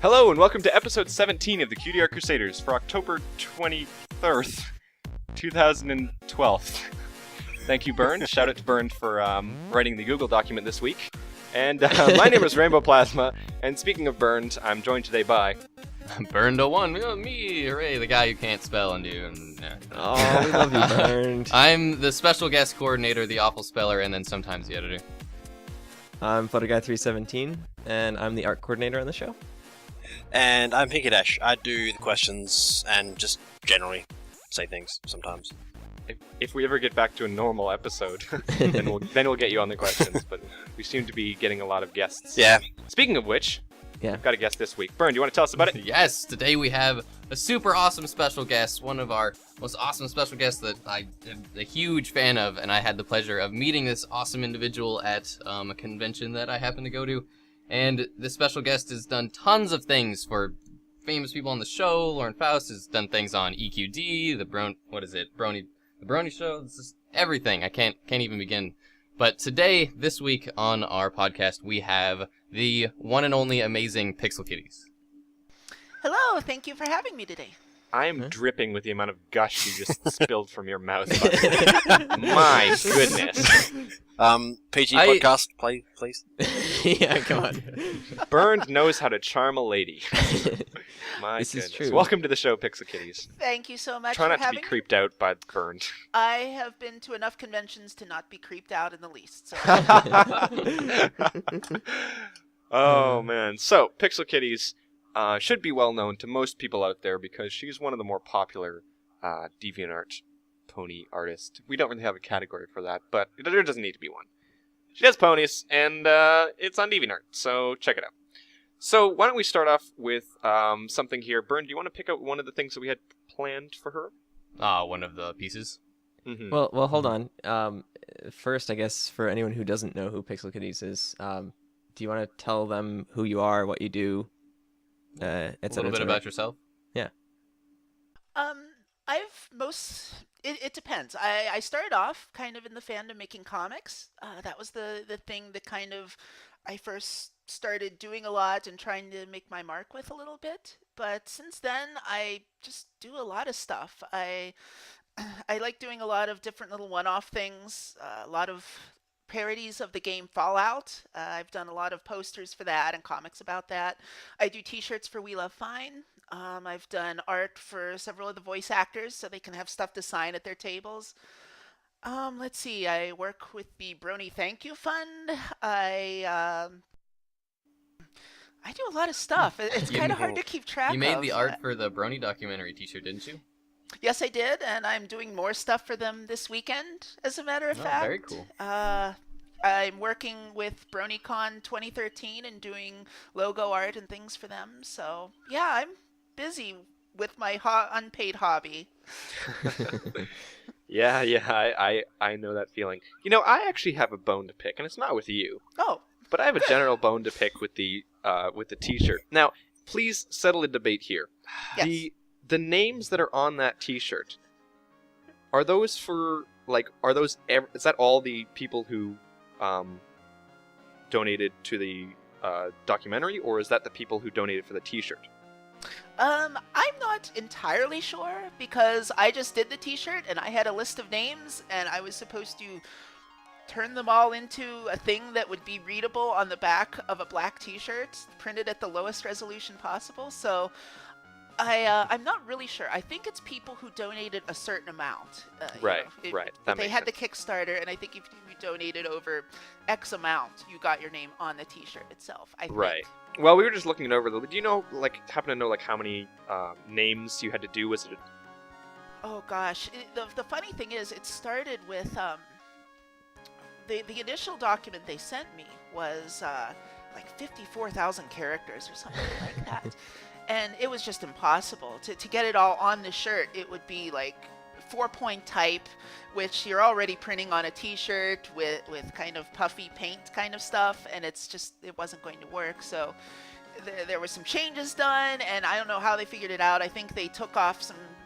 Hello and welcome to episode 17 of the Cutie Art Crusaders for October 23rd, 2012. Thank you, Bernd. Shout out to Bernd for writing the Google document this week. And my name is Rainbow Plasma, and speaking of Bernd, I'm joined today by... Bernd01, me, hooray, the guy who can't spell and do. Oh, we love you, Bernd. I'm the special guest coordinator, the awful speller, and then sometimes the editor. I'm PhotoGuy317, and I'm the art coordinator on the show. And I'm Pinky Dash. I do the questions and just generally say things sometimes. If we ever get back to a normal episode, then we'll get you on the questions, but we seem to be getting a lot of guests. Yeah. Speaking of which, Yeah. we've got a guest this week. Bernd, do you want to tell us about it? Yes, today we have a super awesome special guest, one of our most awesome special guests that I am a huge fan of, and I had the pleasure of meeting this awesome individual at a convention that I happened to go to. And this special guest has done tons of things for famous people on the show. Lauren Faust has done things on EQD, the Brony Show. This is everything. I can't even begin. But today, this week on our podcast, we have the one and only amazing PixelKitties. Hello, thank you for having me today. I am dripping with the amount of gush you just spilled from your mouth. My goodness. PG podcast, play, please. Yeah, come on. Bernd knows how to charm a lady. My This goodness. is true. Welcome to the show, PixelKitties. Thank you so much Try for not to be having me. creeped out by Bernd. I have been to enough conventions to not be creeped out in the least. So. Oh, man. So, PixelKitties should be well known to most people out there because she's one of the more popular DeviantArt pony artists. We don't really have a category for that, but there doesn't need to be one. She does ponies, and it's on DeviantArt, so check it out. So, why don't we start off with something here. Bernd, do you want to pick out one of the things that we had planned for her? One of the pieces. Mm-hmm. Well, hold on. First, I guess, for anyone who doesn't know who PixelKitties is, do you want to tell them who you are, what you do, A little bit about yourself. Yeah. It depends. I started off kind of in the fandom making comics. That was the thing that kind of I first started doing a lot and trying to make my mark with a little bit. But since then, I just do a lot of stuff. I like doing a lot of different little one-off things, a lot of parodies of the game Fallout. I've done a lot of posters for that and comics about that. I do t-shirts for We Love Fine. I've done art for several of the voice actors so they can have stuff to sign at their tables. Let's see, I work with the Brony Thank You Fund. I do a lot of stuff. It's kind of hard to keep track of. You made the art for the Brony documentary t-shirt, didn't you? Yes, I did, and I'm doing more stuff for them this weekend, as a matter of fact. Very cool. I'm working with BronyCon 2013 and doing logo art and things for them. So, yeah, I'm busy with my unpaid hobby. Yeah, I know that feeling. You know, I actually have a bone to pick, and it's not with you. Oh. But I have a general bone to pick with the t-shirt. Now, please settle a debate here. Yes. The names that are on that t-shirt, are those for, is that all the people who donated to the documentary, or is that the people who donated for the t-shirt? I'm not entirely sure, because I just did the t-shirt, and I had a list of names, and I was supposed to turn them all into a thing that would be readable on the back of a black t-shirt, printed at the lowest resolution possible, so... I'm not really sure. I think it's people who donated a certain amount. Right. That they makes had sense. the Kickstarter, and I think if you donated over X amount, you got your name on the t-shirt itself, I think. Right. Well, we were just looking it over. Do you know, happen to know, how many names you had to do? Was it Oh, gosh. The funny thing is, it started with... The initial document they sent me was 54,000 characters or something like that. And it was just impossible. To get it all on the shirt, it would be 4-point type, which you're already printing on a t-shirt with kind of puffy paint kind of stuff, and it wasn't going to work. So there were some changes done, and I don't know how they figured it out. I think they took off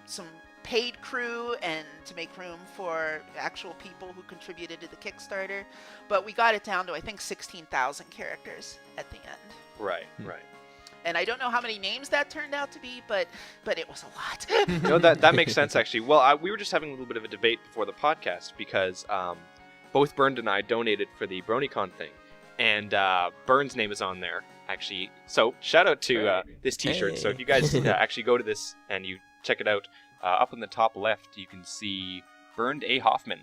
some paid crew and to make room for actual people who contributed to the Kickstarter. But we got it down to, I think, 16,000 characters at the end. Right. And I don't know how many names that turned out to be, but it was a lot. No, that makes sense actually. Well, we were just having a little bit of a debate before the podcast because both Bernd and I donated for the BronyCon thing, and Bernd's name is on there actually. So shout out to this T-shirt. Hey. So if you guys actually go to this and you check it out, up in the top left you can see Bernd A. Hoffman,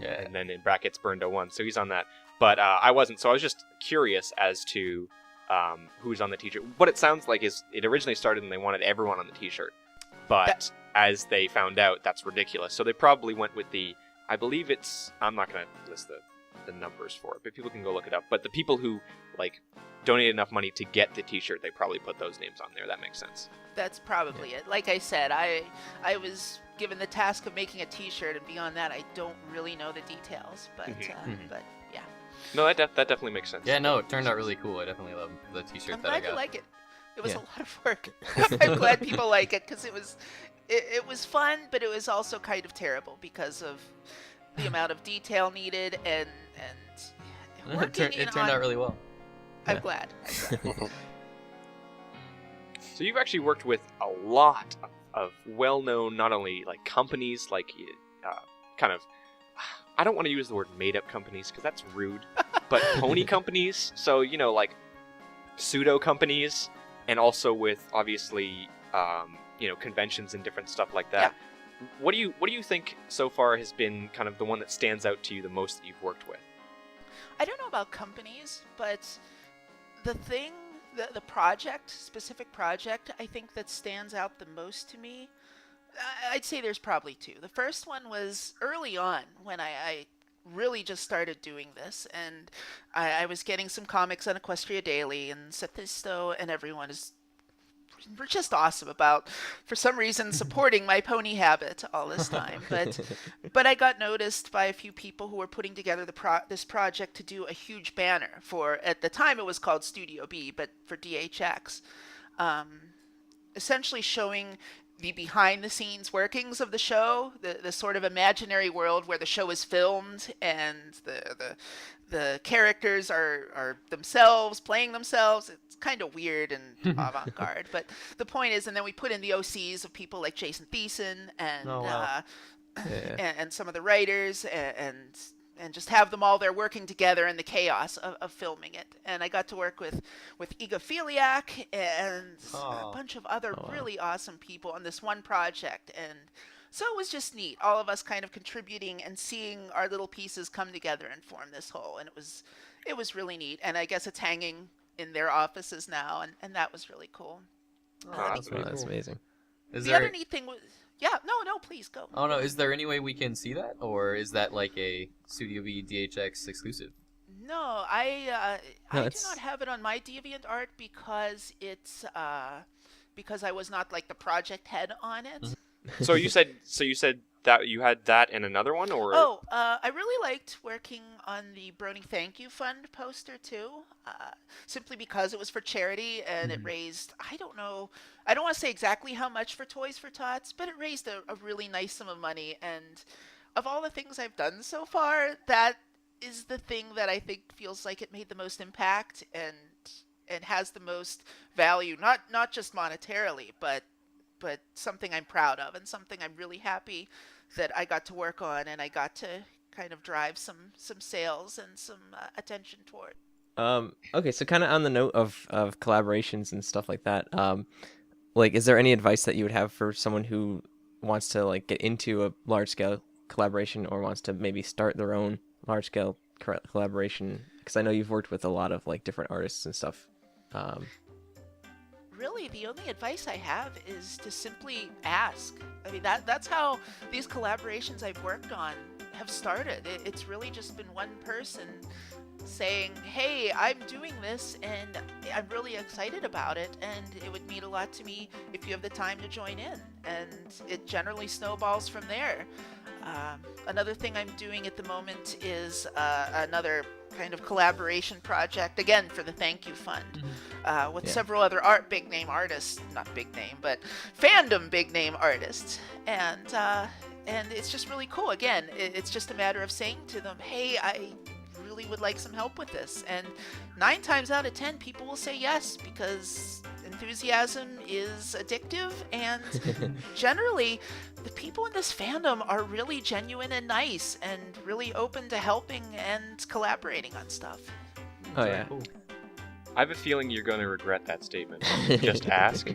and then in brackets Bernd01. So he's on that. But I wasn't, so I was just curious as to who's on the T-shirt. What it sounds like is it originally started and they wanted everyone on the T-shirt, but as they found out, that's ridiculous. So they probably went with I believe it's, I'm not going to list the numbers for it, but people can go look it up. But the people who donated enough money to get the T-shirt, they probably put those names on there. That makes sense. That's probably it. Like I said, I was given the task of making a T-shirt, and beyond that, I don't really know the details. But but yeah. No, that definitely makes sense. Yeah, no, it turned out really cool. I definitely love the T-shirt I'm that I glad got. you like it. It was Yeah. a lot of work. I'm glad people like it because it was fun, but it was also kind of terrible because of the amount of detail needed and working It turned out really well. I'm Yeah. glad. So you've actually worked with a lot of well-known, not only companies, kind of, I don't want to use the word made-up companies because that's rude, but pony companies. So pseudo companies, and also with obviously conventions and different stuff like that. Yeah. What do you think so far has been kind of the one that stands out to you the most that you've worked with? I don't know about companies, but the specific project, I think that stands out the most to me, I'd say there's probably two. The first one was early on when I really just started doing this, and I was getting some comics on Equestria Daily, and Sethisto and everyone were just awesome about, for some reason, supporting my pony habit all this time. But I got noticed by a few people who were putting together this project to do a huge banner for, at the time it was called Studio B, but for DHX, essentially showing the behind-the-scenes workings of the show, the sort of imaginary world where the show is filmed, and the characters are themselves playing themselves. It's kind of weird and avant-garde, but the point is, and then we put in the OCs of people like Jason Thiessen and and some of the writers, and just have them all there working together in the chaos of filming it. And I got to work with Iga Filiak and a bunch of other really awesome people on this one project. And so it was just neat, all of us kind of contributing and seeing our little pieces come together and form this whole. And it was really neat. And I guess it's hanging in their offices now, and that was really cool. That's really That's cool. amazing. The other neat thing was... Yeah, no, please go. Oh no, is there any way we can see that, or is that like a Studio B DHX exclusive? No, I do it's- not have it on my DeviantArt because it's because I was not like the project head on it. So you said that you had that in another one, or I really liked working on the Brony Thank You Fund poster too, simply because it was for charity and it raised, I don't want to say exactly how much for Toys for Tots, but it raised a really nice sum of money. And of all the things I've done so far, that is the thing that I think feels like it made the most impact and has the most value, not just monetarily, but something I'm proud of and something I'm really happy that I got to work on, and I got to kind of drive some sales and some attention toward. Okay, so kind of on the note of collaborations and stuff like that, is there any advice that you would have for someone who wants to get into a large scale collaboration, or wants to maybe start their own large scale collaboration? Because I know you've worked with a lot of different artists and stuff. Really, the only advice I have is to simply ask. I mean, that's how these collaborations I've worked on have started. It's really just been one person saying, hey, I'm doing this and I'm really excited about it, and it would mean a lot to me if you have the time to join in. And it generally snowballs from there. Another thing I'm doing at the moment is another kind of collaboration project, again for the Thank You Fund, with several other big name artists, not big name, but fandom big name artists, and it's just really cool. Again, it's just a matter of saying to them, hey, I really would like some help with this. And 9 times out of 10, people will say yes because enthusiasm is addictive, and generally, the people in this fandom are really genuine and nice and really open to helping and collaborating on stuff. Oh yeah. Cool. I have a feeling you're going to regret that statement. Just ask.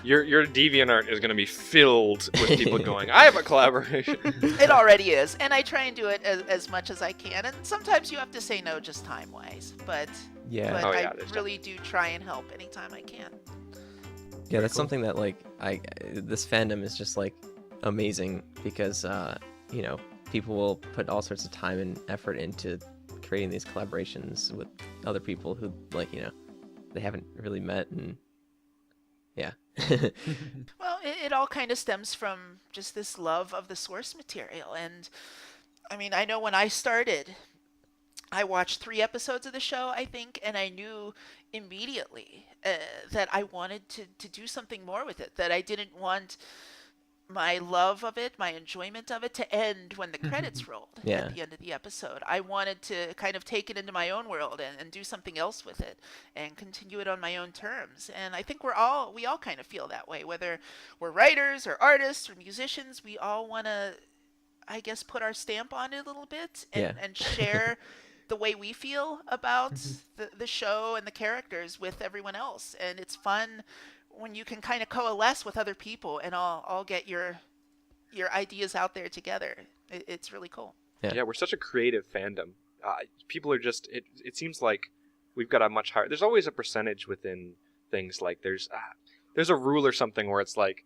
Your DeviantArt is going to be filled with people going, I have a collaboration. It already is, and I try and do it as much as I can. And sometimes you have to say no just time-wise, but Yeah. but Oh, yeah, I there's really do try and help anytime I can. Yeah, that's something that like this fandom is just like amazing because you know, people will put all sorts of time and effort into creating these collaborations with other people who, like, you know, they haven't really met, and yeah. Well, it all kind of stems from just this love of the source material. And I mean, I know when I started, I watched 3 episodes of the show, I think, and I knew immediately that I wanted to do something more with it, that I didn't want my love of it, my enjoyment of it, to end when the credits rolled Yeah. at the end of the episode. I wanted to kind of take it into my own world and do something else with it and continue it on my own terms. And I think we all kind of feel that way, whether we're writers or artists or musicians. We all want to, I guess, put our stamp on it a little bit and share the way we feel about the show and the characters with everyone else. And it's fun when you can kind of coalesce with other people and all get your ideas out there together. It's really cool. Yeah, we're such a creative fandom. People are just, it seems like we've got a much higher, there's always a percentage within things, like there's a rule or something where it's like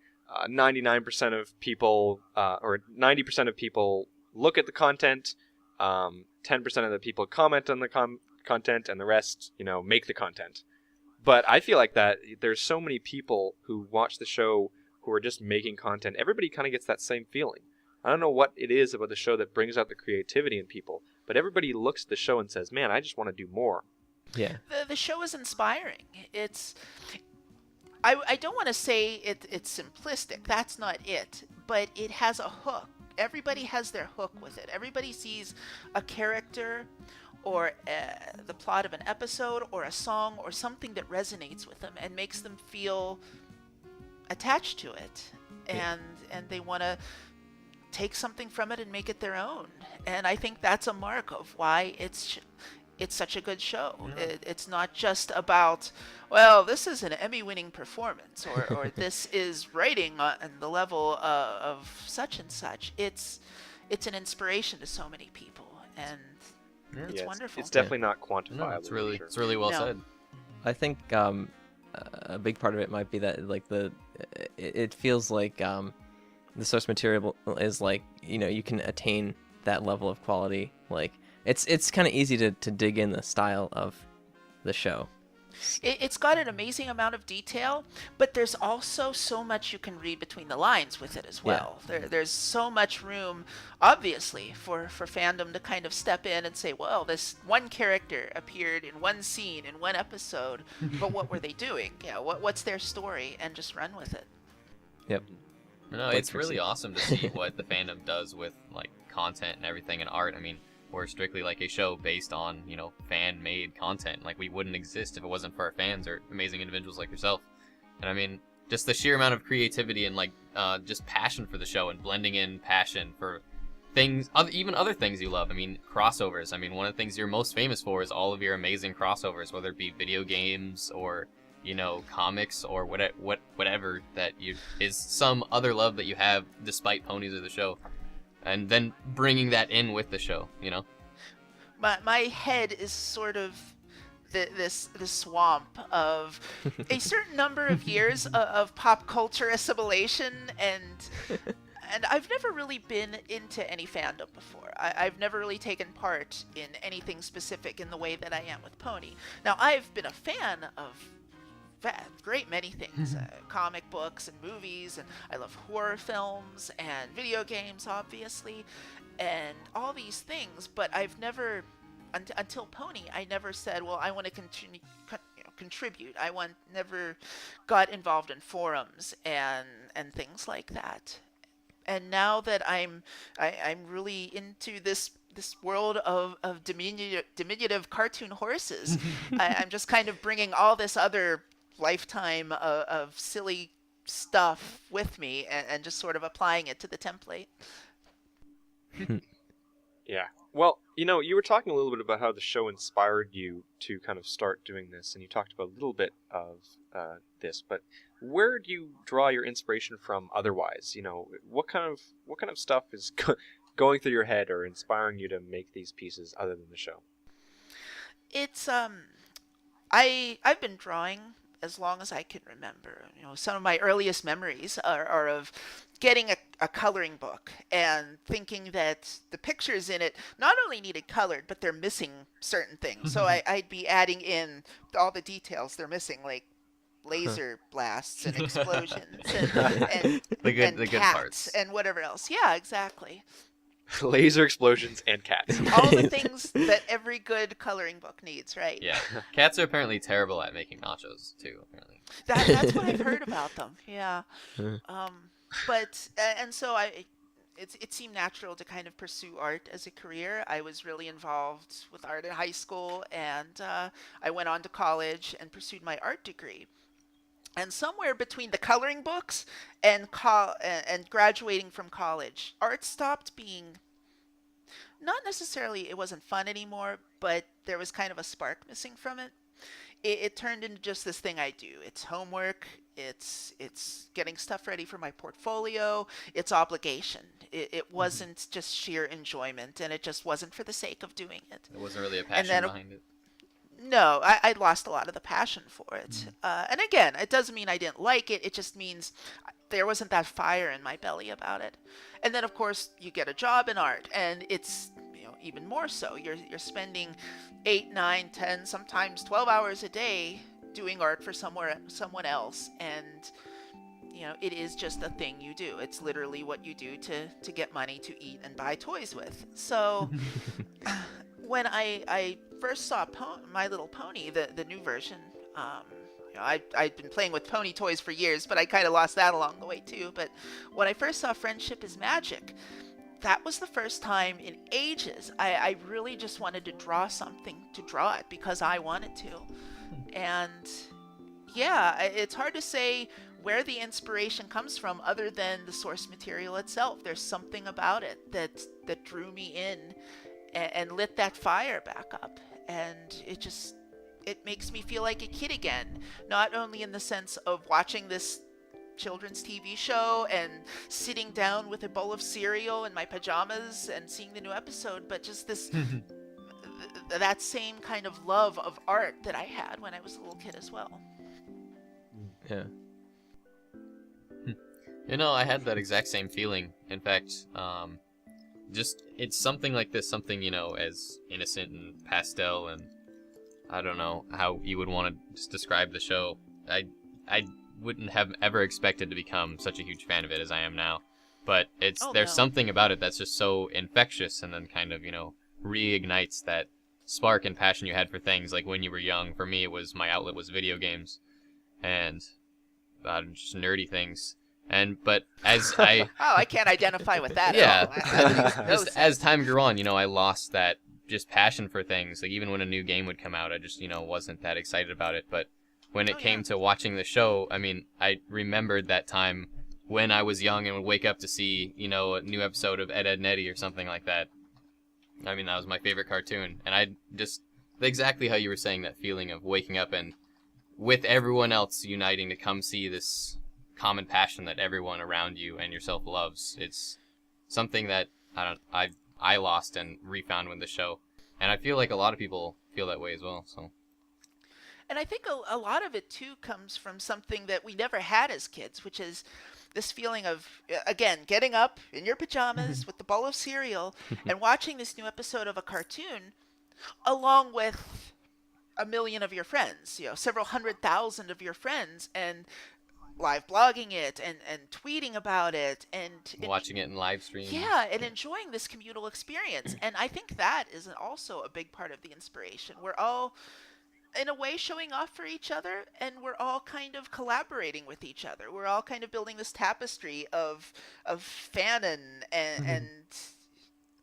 99% of people, or 90% of people look at the content, 10% of the people comment on the content, and the rest, you know, make the content. But I feel like that there's so many people who watch the show who are just making content. Everybody kind of gets that same feeling. I don't know what it is about the show that brings out the creativity in people, but everybody looks at the show and says, man, I just want to do more. Yeah. The show is inspiring. I don't want to say it's simplistic. That's not it. But it has a hook. Everybody has their hook with it. Everybody sees a character or the plot of an episode or a song or something that resonates with them and makes them feel attached to it. And they want to take something from it and make it their own. And I think that's a mark of why it's such a good show. It's not just about, well, this is an Emmy-winning performance, or this is writing on the level of such and such. It's an inspiration to so many people, and it's wonderful. It's definitely not quantifiable. No, for sure. it's really well said. I think a big part of it might be that like it feels like the source material is like, you know, you can attain that level of quality. Like it's kind of easy to dig in the style of the show. It's got an amazing amount of detail, but there's also so much you can read between the lines with it as well. There's so much room, obviously, for fandom to kind of step in and say, well, this one character appeared in one scene in one episode, but what were they doing? Yeah, what's their story? And just run with it. Yep. No, it's really awesome to see what the fandom does with like content and everything and art. I mean, we're strictly like a show based on, you know, fan-made content. Like, we wouldn't exist if it wasn't for our fans or amazing individuals like yourself. And I mean, just the sheer amount of creativity and like just passion for the show and blending in passion for things, even other things you love. I mean, crossovers. I mean, one of the things you're most famous for is all of your amazing crossovers, whether it be video games or, you know, comics or whatever that is some other love that you have despite ponies or the show. And then bringing that in with the show, you know? My head is sort of this swamp of a certain number of years of pop culture assimilation, and I've never really been into any fandom before. I've never really taken part in anything specific in the way that I am with Pony. Now, I've been a fan of great many things, comic books and movies, and I love horror films and video games, obviously, and all these things, but I've never, until Pony, I never said, well, I want to contribute. Never got involved in forums and things like that. And now that I'm really into this this world of diminutive cartoon horses. I'm just kind of bringing all this other lifetime of silly stuff with me and just sort of applying it to the template. Yeah. Well, you were talking a little bit about how the show inspired you to kind of start doing this, and you talked about a little bit of this, but where do you draw your inspiration from otherwise? What kind of stuff is going through your head or inspiring you to make these pieces other than the show? It's I've been drawing as long as I can remember. Some of my earliest memories are of getting a coloring book and thinking that the pictures in it not only needed colored, but they're missing certain things. So I'd be adding in all the details they're missing, like laser blasts and explosions and The good cats parts. and whatever else. Yeah, exactly. Laser explosions and cats. All the things that every good coloring book needs, right? Yeah. Cats are apparently terrible at making nachos too. Apparently. That's what I've heard about them. Yeah. But and so it seemed natural to kind of pursue art as a career. I was really involved with art in high school, and I went on to college and pursued my art degree. And somewhere between the coloring books and and graduating from college, art stopped being, not necessarily it wasn't fun anymore, but there was kind of a spark missing from it. It turned into just this thing I do. It's homework. It's getting stuff ready for my portfolio. It's obligation. It wasn't just sheer enjoyment, and it just wasn't for the sake of doing it. There wasn't really a passion then behind it. No, I lost a lot of the passion for it. And again, it doesn't mean I didn't like it. It just means there wasn't that fire in my belly about it. And then, of course, you get a job in art, and it's even more so. You're spending 8, 9, 10, sometimes 12 hours a day doing art for someone else, and it is just a thing you do. It's literally what you do to get money to eat and buy toys with. So when I first saw My Little Pony, the new version, I'd been playing with pony toys for years, but I kind of lost that along the way too. But when I first saw Friendship is Magic, that was the first time in ages I really just wanted to draw something, to draw it because I wanted to. And yeah, it's hard to say where the inspiration comes from other than the source material itself. There's something about it that drew me in and lit that fire back up, and it makes me feel like a kid again, not only in the sense of watching this children's TV show and sitting down with a bowl of cereal in my pajamas and seeing the new episode, but just this that same kind of love of art that I had when I was a little kid as well. Yeah. I had that exact same feeling. In fact, just it's something like this, something as innocent and pastel, and I don't know how you would want to just describe the show. I wouldn't have ever expected to become such a huge fan of it as I am now, but there's something about it that's just so infectious, and then kind of reignites that spark and passion you had for things like when you were young. For me, my outlet was video games and just nerdy things. But as I can't identify with that yeah, at all. just as time grew on, I lost that just passion for things. Like even when a new game would come out, I just wasn't that excited about it. But when it came to watching the show, I remembered that time when I was young and would wake up to see a new episode of Ed, Edd n Eddy or something like that. That was my favorite cartoon, and I just exactly how you were saying, that feeling of waking up and with everyone else uniting to come see this common passion that everyone around you and yourself loves. It's something that I lost and refound with the show, and I feel like a lot of people feel that way as well. So, and I think a lot of it too comes from something that we never had as kids, which is this feeling of, again, getting up in your pajamas with the bowl of cereal and watching this new episode of a cartoon along with a million of your friends, several 100,000 of your friends, and live blogging it and tweeting about it and watching it in live stream. Yeah, and enjoying this communal experience. And I think that is also a big part of the inspiration. We're all, in a way, showing off for each other, and we're all kind of collaborating with each other. We're all kind of building this tapestry of fanon and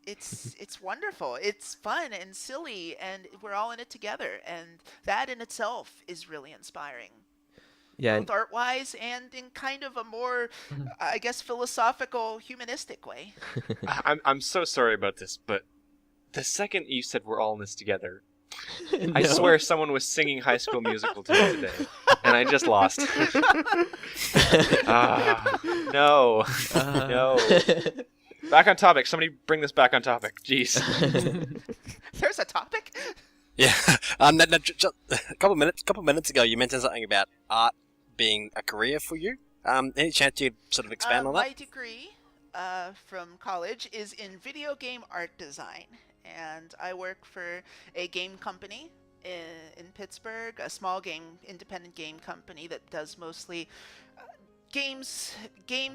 it's wonderful. It's fun and silly, and we're all in it together, and that in itself is really inspiring, Yeah, both art wise and in kind of a more, I guess, philosophical, humanistic way. I'm so sorry about this, but the second you said we're all in this together, and I swear someone was singing High School Musical to me today, and I just lost. No, no. Back on topic. Somebody bring this back on topic. Jeez. There's a topic. Yeah. Just a couple minutes ago, you mentioned something about art being a career for you. Any chance you'd sort of expand on that? My degree from college is in video game art design, and I work for a game company in Pittsburgh, a small independent game company that does mostly games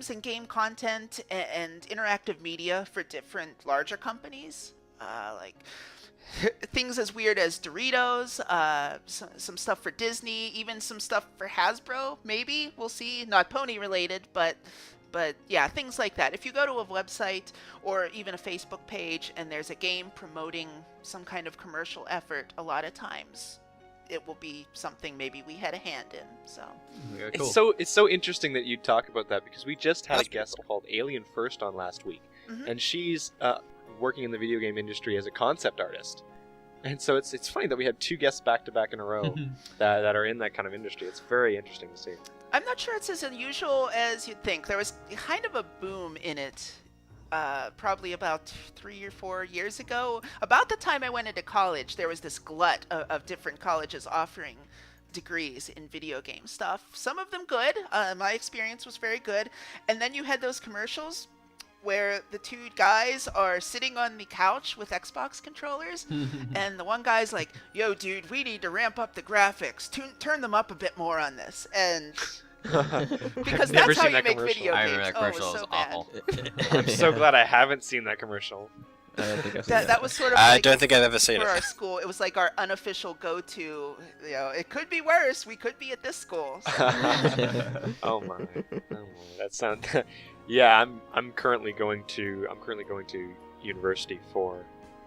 and game content and interactive media for different larger companies, like things as weird as Doritos, some stuff for Disney, even some stuff for Hasbro. Maybe we'll see. Not pony related, but yeah, things like that. If you go to a website or even a Facebook page and there's a game promoting some kind of commercial effort, a lot of times it will be something maybe we had a hand in. So Yeah, cool. It's so interesting that you talk about that because we just had a That's guest called Alien First on last week, Mhm. and she's working in the video game industry as a concept artist. And so it's funny that we had two guests back to back in a row that are in that kind of industry. It's very interesting to see. I'm not sure it's as unusual as you'd think. There was kind of a boom in it probably about 3 or 4 years ago. About the time I went into college, there was this glut of different colleges offering degrees in video game stuff. Some of them good. My experience was very good. And then you had those commercials where the two guys are sitting on the couch with Xbox controllers, and the one guy's like, "Yo, dude, we need to ramp up the graphics. Turn them up a bit more on this." And because never that's how seen you that make commercial. video I games. remember that Oh, it commercial was was so bad. awful. I'm so glad I haven't seen that commercial. I don't think I've seen That was sort of I like don't think I've ever seen for it. our school. It was like our unofficial go-to. You know, it could be worse. We could be at this school. So. Oh my. That sounds. Yeah, I'm currently going to university for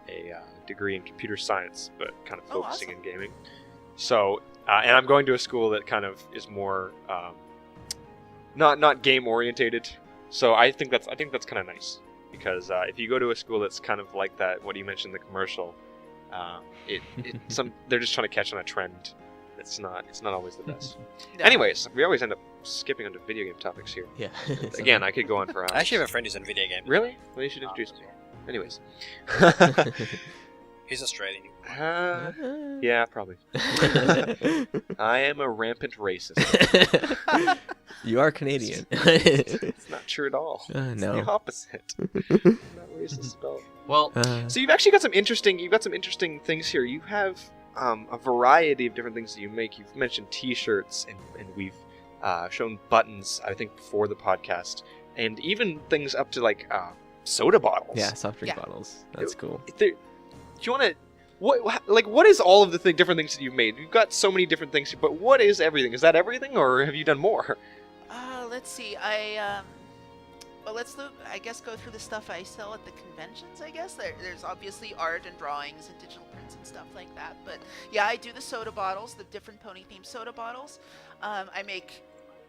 a degree in computer science, but kind of Oh, focusing awesome. in gaming. So, and I'm going to a school that kind of is more not game orientated. So I think that's kind of nice because if you go to a school that's kind of like that, what you mentioned in the commercial, they're just trying to catch on a trend. It's not always the best. No. Anyways, we always end up skipping onto video game topics here. Yeah. Again, I could go on for hours. I actually have a friend who's in video games. Really? Well, you should introduce me. Anyways. He's Australian. Yeah, probably. I am a rampant racist. You are Canadian. It's not true at all. It's no. the opposite. I'm not racist at all. Well, So you've actually got some interesting things here. You have a variety of different things that you make. You've mentioned T-shirts, and we've shown buttons, I think, before the podcast, and even things up to like soda bottles. Yeah, soft drink Yeah. bottles. That's cool. Do you want to? What is all of the different things that you've made? You've got so many different things, but what is everything? Is that everything, or have you done more? Let's see. Well, let's look. I guess go through the stuff I sell at the conventions. I guess there's obviously art and drawings and digital prints and stuff like that. But yeah, I do the soda bottles, the different pony themed soda bottles. I make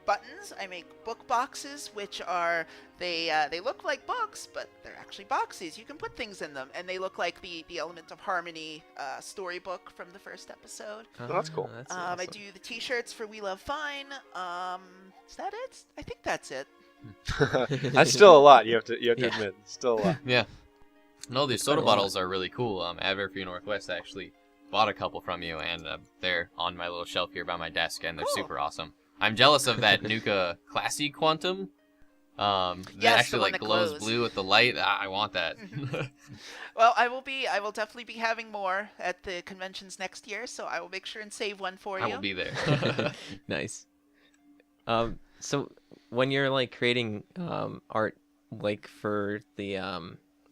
buttons. I make book boxes, which are they look like books, but they're actually boxes. You can put things in them, and they look like the Element of Harmony storybook from the first episode. Oh, that's cool. That's I awesome. do the T-shirts for We Love Fine. Is that it? I think that's it. That's still a lot. You have to Yeah. admit, it's still a lot. yeah. No, these soda quite a lot. bottles are really cool. Adverfree Northwest actually bought a couple from you, and they're on my little shelf here by my desk, and they're Cool. super awesome. I'm jealous of that Nuka Classy Quantum. That Yes, the actually one like that glows glows. blue with the light. I want that. Well, I will definitely be having more at the conventions next year, so I will make sure and save one for you. I will be there. Nice. So when you're like creating art, like for the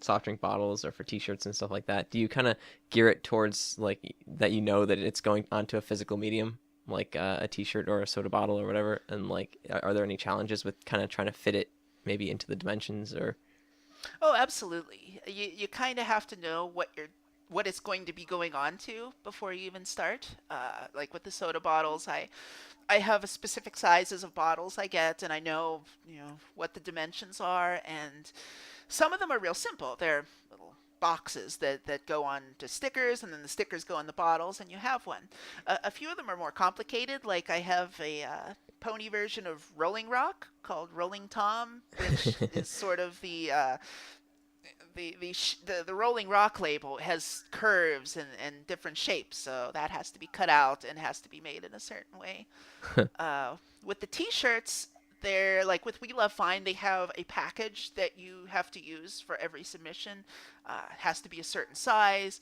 soft drink bottles or for T-shirts and stuff like that, do you kind of gear it towards like that? You know that it's going onto a physical medium, like a T-shirt or a soda bottle or whatever. And like, are there any challenges with kind of trying to fit it maybe into the dimensions or? Oh, absolutely. You kind of have to know what it's going to be going on to before you even start. Like with the soda bottles, I have a specific sizes of bottles I get, and I know what the dimensions are, and some of them are real simple. They're little boxes that go on to stickers, and then the stickers go on the bottles, and you have one. A few of them are more complicated. Like I have a pony version of Rolling Rock called Rolling Tom, which is sort of the Rolling Rock label has curves and different shapes, so that has to be cut out and has to be made in a certain way. With the T-shirts, they're like with We Love Fine, they have a package that you have to use for every submission. It has to be a certain size.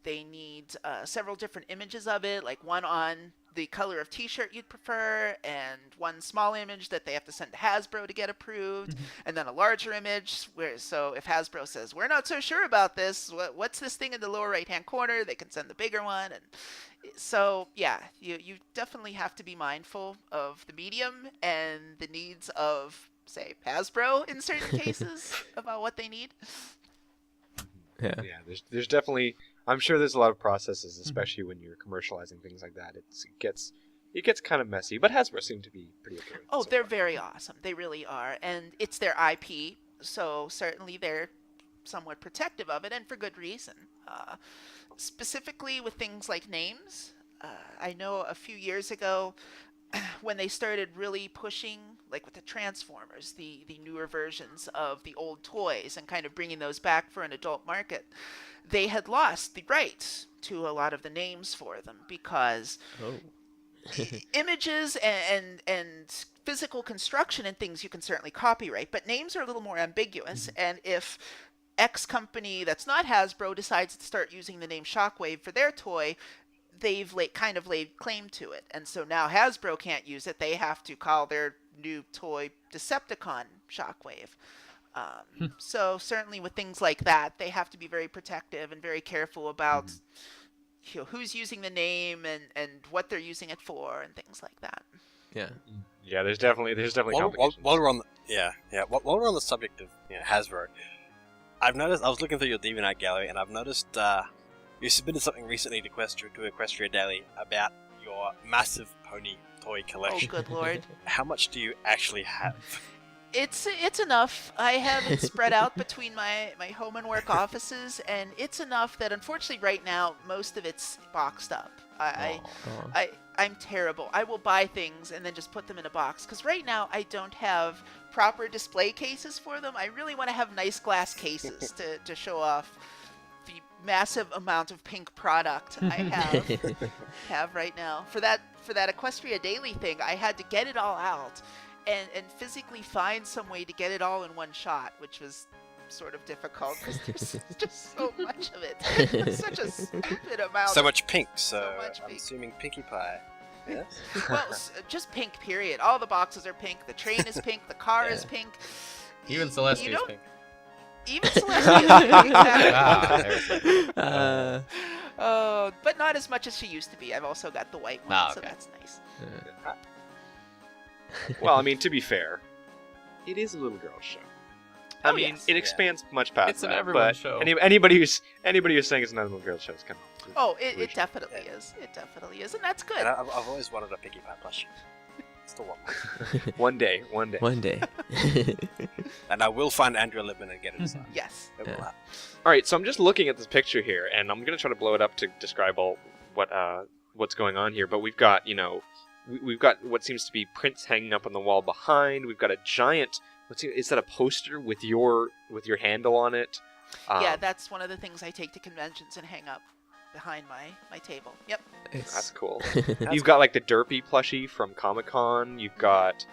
They need several different images of it, like one on the color of T-shirt you'd prefer, and one small image that they have to send to Hasbro to get approved, and then a larger image. So if Hasbro says we're not so sure about this, what's this thing in the lower right-hand corner? They can send the bigger one, and so yeah, you definitely have to be mindful of the medium and the needs of, say, Hasbro in certain cases about what they need. Yeah. Yeah, there's definitely. I'm sure there's a lot of processes, especially when you're commercializing things like that. It gets kind of messy, but Hasbro seem to be pretty okay with it Oh, so they're far. very awesome. They really are, and it's their IP, so certainly they're somewhat protective of it, and for good reason. Specifically with things like names, I know a few years ago when they started really pushing, like with the Transformers, the newer versions of the old toys, and kind of bringing those back for an adult market, they had lost the rights to a lot of the names for them because Oh. images and physical construction and things you can certainly copyright, but names are a little more ambiguous. And if X company that's not Hasbro decides to start using the name Shockwave for their toy, they've kind of laid claim to it, and so now Hasbro can't use it. They have to call their new toy Decepticon Shockwave. So certainly with things like that, they have to be very protective and very careful about who's using the name and what they're using it for and things like that. Yeah. Yeah, there's definitely complications. While we're on while we're on the subject of Hasbro, I've noticed I was looking through your DeviantArt gallery, and I've noticed you submitted something recently to Equestria Daily about your massive pony toy Oh, collection. good lord. How much do you actually have? It's enough. I have it spread out between my home and work offices, and it's enough that unfortunately right now most of it's boxed up. I'm terrible. I will buy things and then just put them in a box because right now I don't have proper display cases for them. I really want to have nice glass cases to show off the massive amount of pink product I have right now. For that Equestria Daily thing, I had to get it all out and physically find some way to get it all in one shot, which was sort of difficult because there's just so much of it. It's such a stupid amount. So much pink, so much I'm pink. assuming Pinkie Pie. Yeah? Well, just pink, period. All the boxes are pink. The train is pink. The car is pink. Even You Celestia's don't- pink. Even Celestia is pink, exactly. Ah, there's But not as much as she used to be. I've also got the white one, Ah, so okay. that's nice. Well, I mean, to be fair, it is a little girl show. I Oh, mean, yes. it expands much past It's an that, everyone but show. Anybody who's saying it's not a little girl show is kind of. Oh, it delusional. definitely is. It definitely is, and that's good. And I've always wanted a Pinkie Pie plushie. Still want one. One day. One day. And I will find Andrew Lippman and get it signed. Yes. It will Yeah. happen. All right, so I'm just looking at this picture here, and I'm gonna try to blow it up to describe all what's going on here. But we've got we've got what seems to be prints hanging up on the wall behind. We've got a giant. Is that a poster with your handle on it? Yeah, that's one of the things I take to conventions and hang up behind my table. Yep. That's cool. That's You've got like the Derpy plushie from Comic-Con. You've got...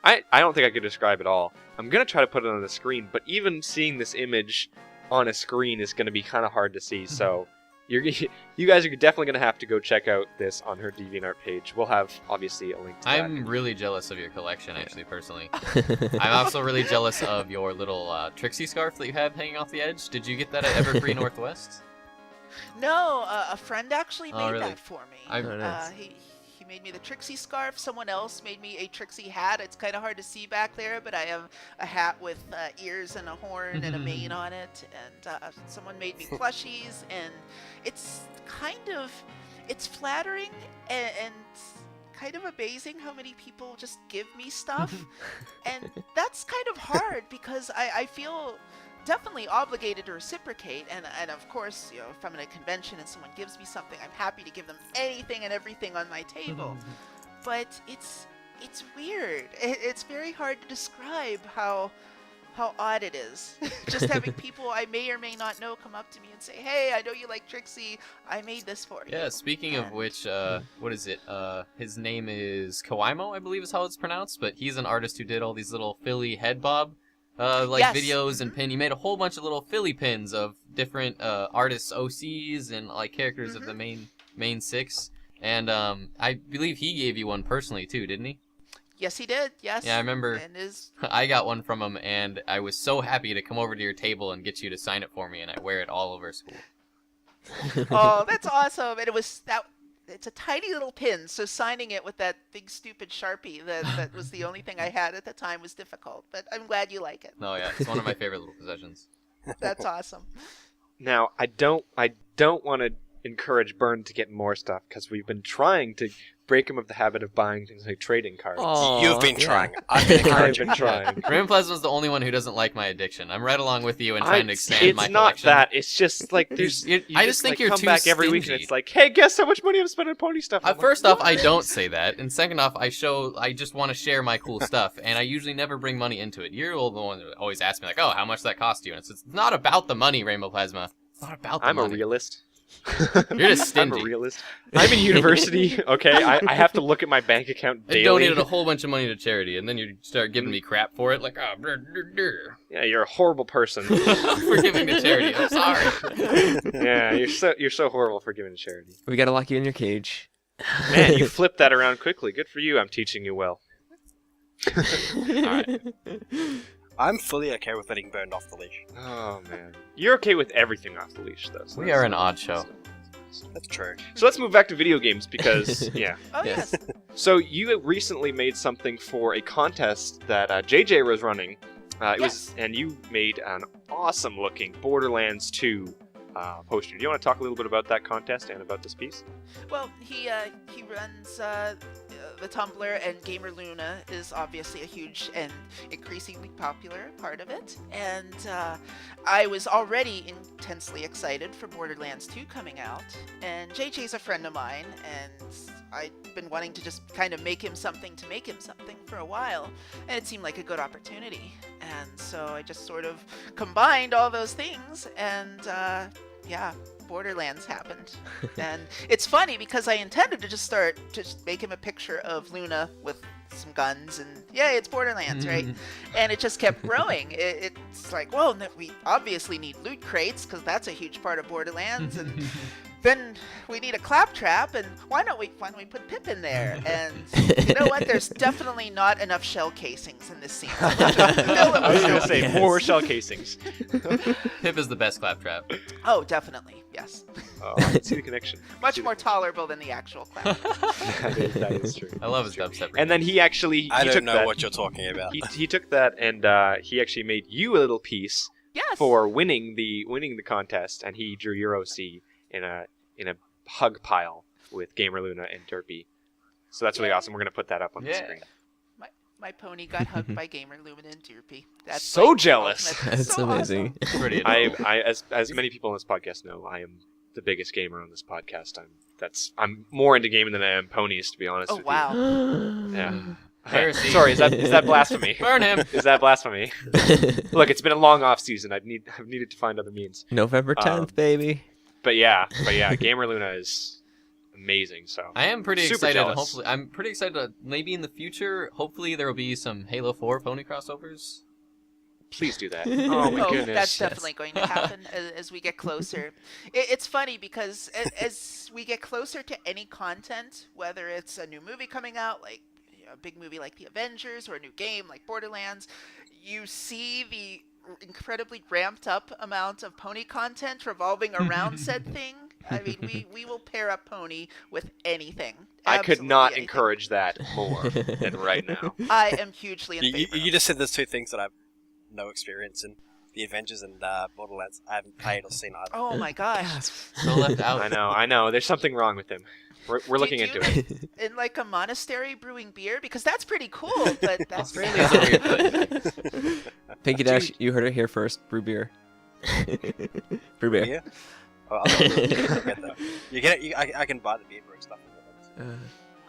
I don't think I could describe it all. I'm going to try to put it on the screen, but even seeing this image on a screen is going to be kind of hard to see, so you guys are definitely going to have to go check out this on her DeviantArt page. We'll have, obviously, a link to that. I'm really jealous of your collection, actually, personally. I'm also really jealous of your little Trixie scarf that you have hanging off the edge. Did you get that at Evergreen Northwest? No, a friend actually Oh, made really? that for me. I- Oh, nice. He made me the Trixie scarf. Someone else made me a Trixie hat. It's kind of hard to see back there, but I have a hat with ears and a horn and a mane on it. And someone made me plushies, and it's it's flattering and kind of amazing how many people just give me stuff. And that's kind of hard because I feel definitely obligated to reciprocate, and of course, you know, if I'm in a convention and someone gives me something, I'm happy to give them anything and everything on my table. But it's weird. It's very hard to describe how odd it is. Just having people I may or may not know come up to me and say, "Hey, I know you like Trixie. I made this for you." Yeah, speaking of which, what is it? His name is Kawaimo, I believe is how it's pronounced, but he's an artist who did all these little Philly head bob Yes. videos and pin. He made a whole bunch of little Philly pins of different artists' OCs and like characters of the main six. And I believe he gave you one personally too, didn't he? Yes, he did. Yes. Yeah, I remember. And I got one from him, and I was so happy to come over to your table and get you to sign it for me, and I wear it all over school. oh, that's awesome! And it's a tiny little pin, so signing it with that big stupid Sharpie that was the only thing I had at the time was difficult. But I'm glad you like it. No, yeah, it's one of my favorite little possessions. That's awesome. Now, I don't want to encourage Byrne to get more stuff because we've been trying to break him of the habit of buying things like trading cards. You've been yeah. trying. I've been I've encouraging. been trying. Grand Plasma's the only one who doesn't like my addiction. I'm right along with you in trying to expand it's my not collection. that. It's just like there's. I just think like, you're come too back every week and stingy. it's like, hey, guess how much money I'm spending on pony stuff. I'm like, First off, "What?" I don't say that, and second off, I just want to share my cool stuff, and I usually never bring money into it. You're the one that always asks me like, "Oh, how much does that cost you?" And it's not about the money, Rainbow Plasma. It's not about the I'm money. a realist. You're just I'm a stingy. realist. I'm in university. Okay, I have to look at my bank account I daily. donated a whole bunch of money to charity, and then you start giving me crap for it, like, "Oh, Yeah, you're a horrible person. for giving to charity. I'm sorry." Yeah, you're so horrible for giving to charity. We gotta lock you in your cage. Man, you flipped that around quickly. Good for you. I'm teaching you well. Alright. I'm fully okay with getting burned off the leash. Oh man, you're okay with everything off the leash, though. So We that's- are an odd show. That's true. So let's move back to video games because yeah. Oh Yes. yes. So you recently made something for a contest that JJ was running. And you made an awesome-looking Borderlands 2 poster. Do you want to talk a little bit about that contest and about this piece? Well, he runs the Tumblr, and Gamer Luna is obviously a huge and increasingly popular part of it. And I was already intensely excited for Borderlands 2 coming out. And JJ's a friend of mine, and I'd been wanting to just kind of make him something for a while, and it seemed like a good opportunity. And so I just sort of combined all those things, and yeah, Borderlands happened. And it's funny because I intended to just make him a picture of Luna with some guns, and yeah, it's Borderlands, right? And it just kept growing. It's like, well, we obviously need loot crates because that's a huge part of Borderlands, and then we need a claptrap, and why don't we put Pip in there? And you know what? There's definitely not enough shell casings in this scene. So I was going to say Yes. more shell casings. Pip is the best claptrap. Oh, definitely, yes. Oh, I can see the connection. Much more tolerable than the actual claptrap. That is true. I love his dubstep. And then he actually I took don't know that, what you're talking about. he took that and he actually made you a little piece Yes. for winning the contest, and he drew your OC in a hug pile with Gamer Luna and Derpy. So that's really Yay. awesome. We're gonna put that up on the Yeah. screen. My pony got hugged by Gamer Lumen and Derpy. That's So like, jealous. ultimate- That's so amazing. awesome. Pretty adorable. As many people on this podcast know, I am the biggest gamer on this podcast. I'm more into gaming than I am ponies, to be honest Oh with wow. you. Yeah. Heresy. Sorry, is that blasphemy? Burn him. Is that blasphemy? Look, it's been a long off season. I've needed to find other means. November 10th, baby. But yeah, Gamer Luna is amazing. So I am pretty Super excited. jealous. Hopefully, I'm pretty excited. Maybe in the future, hopefully there will be some Halo 4 pony crossovers. please do that. Oh my Oh, goodness. that's definitely going to happen as we get closer. It's funny because as we get closer to any content, whether it's a new movie coming out, like a big movie like The Avengers, or a new game like Borderlands, you see the incredibly ramped up amount of pony content revolving around said thing. I mean, we will pair up Pony with anything. I could Absolutely not anything. encourage that more than right now. I am hugely in You, favor. you just said there's two things that I've no experience in: the Avengers and Borderlands. I haven't played or seen either. Oh my gosh. So left out. I know. There's something wrong with him. We're looking Do into you it. live in like a monastery brewing beer? Because that's pretty cool, but that's Australia's a weird place. Pinky Dash, you heard it here first. Brew beer. Brew beer. Beer? Oh, I'll get that. You get it. I can buy the beer for stuff.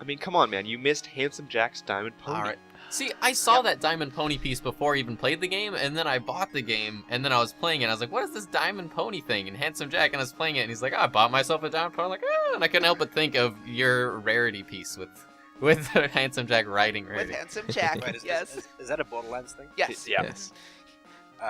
I mean, come on, man. You missed Handsome Jack's Diamond Pony. All right. See, I saw that Diamond Pony piece before I even played the game, and then I bought the game, and then I was playing it. And I was like, "What is this Diamond Pony thing?" And Handsome Jack, and I was playing it, and he's like, "I bought myself a Diamond Pony." I'm like, "Ah," and I couldn't help but think of your rarity piece with Handsome Jack riding with rarity. Handsome Jack. Wait, Yes. Is that a Borderlands thing? Yes. Yeah. Yes.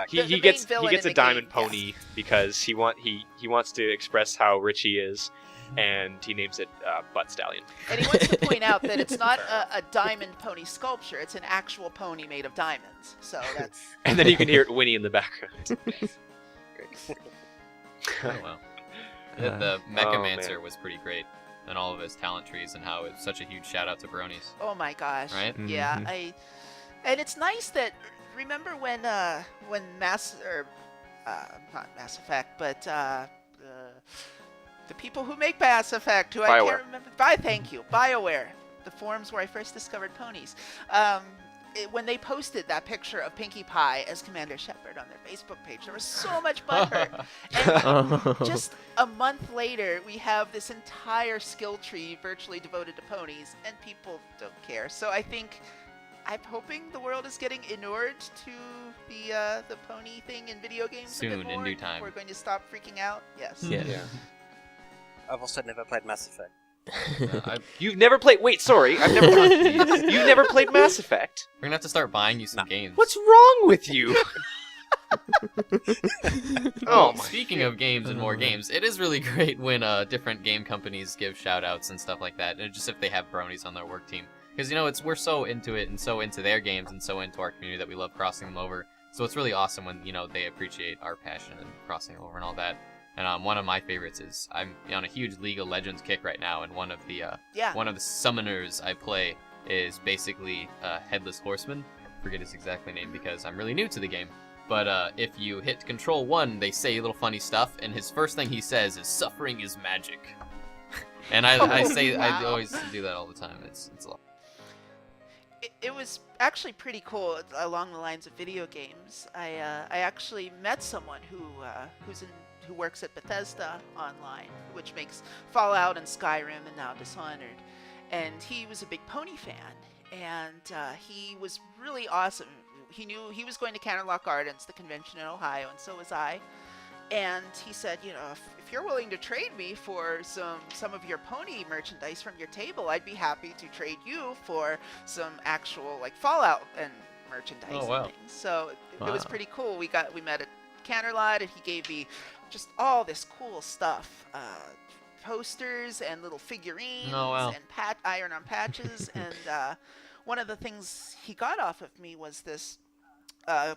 He The main gets villain a in the diamond game, pony because he wants to express how rich he is, and he names it Butt Stallion. And he wants to point out that it's not a diamond pony sculpture; it's an actual pony made of diamonds. So that's And then you can hear Winnie in the background. Oh wow. Uh, The oh, Mechamancer man. was pretty great, and all of his talent trees, and how it's such a huge shout out to Bronies. oh my gosh. Right? Yeah, Mhm. and it's nice that remember when not Mass Effect, but the people who make Mass Effect, who I BioWare. can't remember. Thank you, BioWare, the forums where I first discovered ponies. When they posted that picture of Pinkie Pie as Commander Shepard on their Facebook page, there was so much butthurt. And Oh. just a month later, we have this entire skill tree virtually devoted to ponies, and people don't care. So I'm hoping the world is getting inured to the pony thing in video games a Soon, bit in more. due time. We're going to stop freaking out. Yes. Yeah. I've also never played Mass Effect. You've never played. Wait, sorry. I've never. You've never played Mass Effect. We're gonna have to start buying you some games. What's wrong with you? Oh my. Speaking of games and more games, it is really great when different game companies give shout outs and stuff like that, and just if they have bronies on their work team. Because, we're so into it and so into their games and so into our community that we love crossing them over. So it's really awesome when, they appreciate our passion and crossing over and all that. And one of my favorites is I'm on a huge League of Legends kick right now, and one of the summoners I play is basically Headless Horseman. I forget his exactly name because I'm really new to the game. But if you hit Control 1, they say little funny stuff, and his first thing he says is "Suffering is magic," and I Wow. always do that all the time. It's a lot. It was actually pretty cool along the lines of video games. I actually met someone who works at Bethesda Online, which makes Fallout and Skyrim and now Dishonored, and he was a big pony fan, and he was really awesome. He knew he was going to Canterlock Gardens, the convention in Ohio, and so was I. And he said, if you're willing to trade me for some of your pony merchandise from your table, I'd be happy to trade you for some actual Fallout and merchandise Oh, wow. and things. So it was Wow. pretty cool. We met at Canterlot, and he gave me just all this cool stuff. Posters and little figurines Oh, wow. and iron-on patches. And one of the things he got off of me was this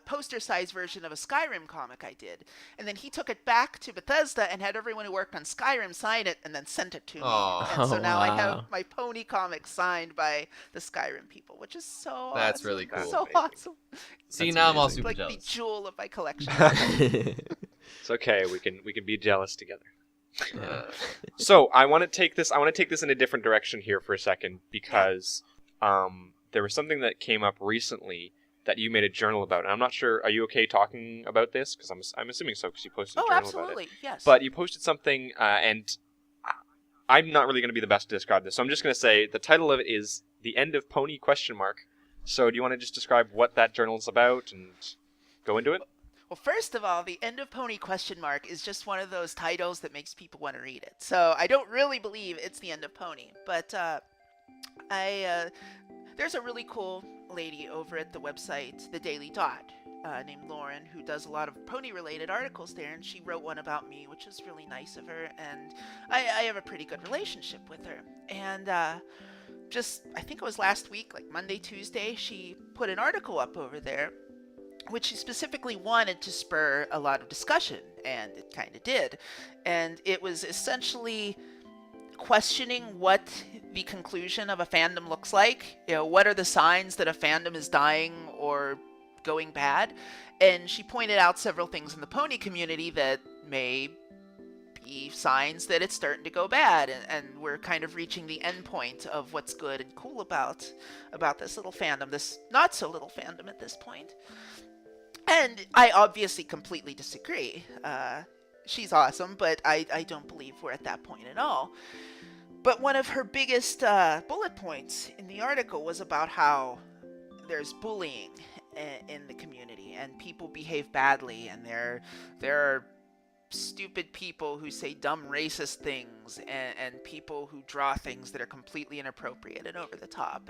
poster-sized version of a Skyrim comic I did. And then he took it back to Bethesda and had everyone who worked on Skyrim sign it and then sent it to me. Aw. And so now I Wow. have my pony comic signed by the Skyrim people, which is so That's awesome. really cool. So Amazing. awesome. See, That's now I'm all amazing. super Like jealous. the jewel of my collection. It's okay. We can be jealous together. Yeah. So I want to take this in a different direction here for a second because there was something that came up recently that you made a journal about, and I'm not sure. Are you okay talking about this? Because I'm assuming so, because you posted a Oh, journal about it. absolutely. Yes. But you posted something, and I'm not really going to be the best to describe this, so I'm just going to say the title of it is "The End of Pony?" So do you want to just describe what that journal is about and go into it? Well, first of all, The End of Pony ? Is just one of those titles that makes people want to read it. So I don't really believe it's the end of Pony. But there's a really cool lady over at the website, The Daily Dot, named Lauren, who does a lot of pony-related articles there, and she wrote one about me, which is really nice of her, and I have a pretty good relationship with her. And I think it was last week, like Monday, Tuesday, she put an article up over there, which she specifically wanted to spur a lot of discussion, and it kind of did. And it was essentially questioning what the conclusion of a fandom looks like. What are the signs that a fandom is dying or going bad? And she pointed out several things in the pony community that may be signs that it's starting to go bad, and we're kind of reaching the end point of what's good and cool about this little fandom, this not so little fandom at this point. And I obviously completely disagree. She's awesome, but I don't believe we're at that point at all. But one of her biggest bullet points in the article was about how there's bullying in the community, and people behave badly, and there are stupid people who say dumb racist things, and people who draw things that are completely inappropriate and over the top.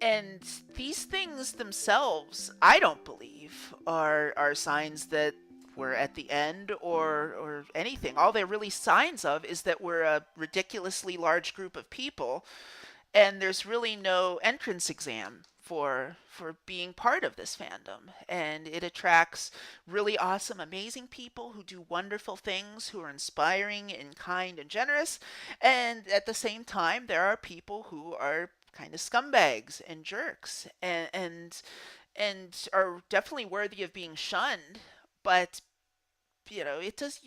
And these things themselves, I don't believe, are signs that we're at the end or anything. All they're really signs of is that we're a ridiculously large group of people, and there's really no entrance exam for being part of this fandom. And it attracts really awesome, amazing people who do wonderful things, who are inspiring and kind and generous. And at the same time, there are people who are kind of scumbags and jerks, and are definitely worthy of being shunned. But you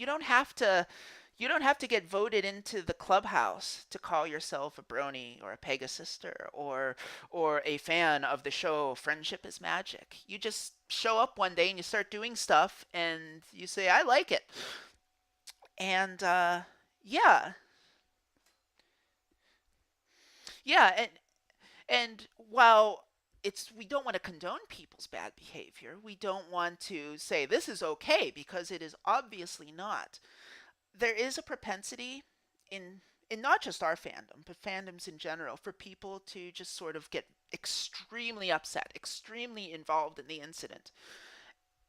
don't have to get voted into the clubhouse to call yourself a brony or a pegasister or a fan of the show Friendship is Magic. You just show up one day and you start doing stuff and you say, I like it. And yeah. And while we don't want to condone people's bad behavior, we don't want to say this is okay, because it is obviously not. There is a propensity in not just our fandom, but fandoms in general, for people to just sort of get extremely upset, extremely involved in the incident,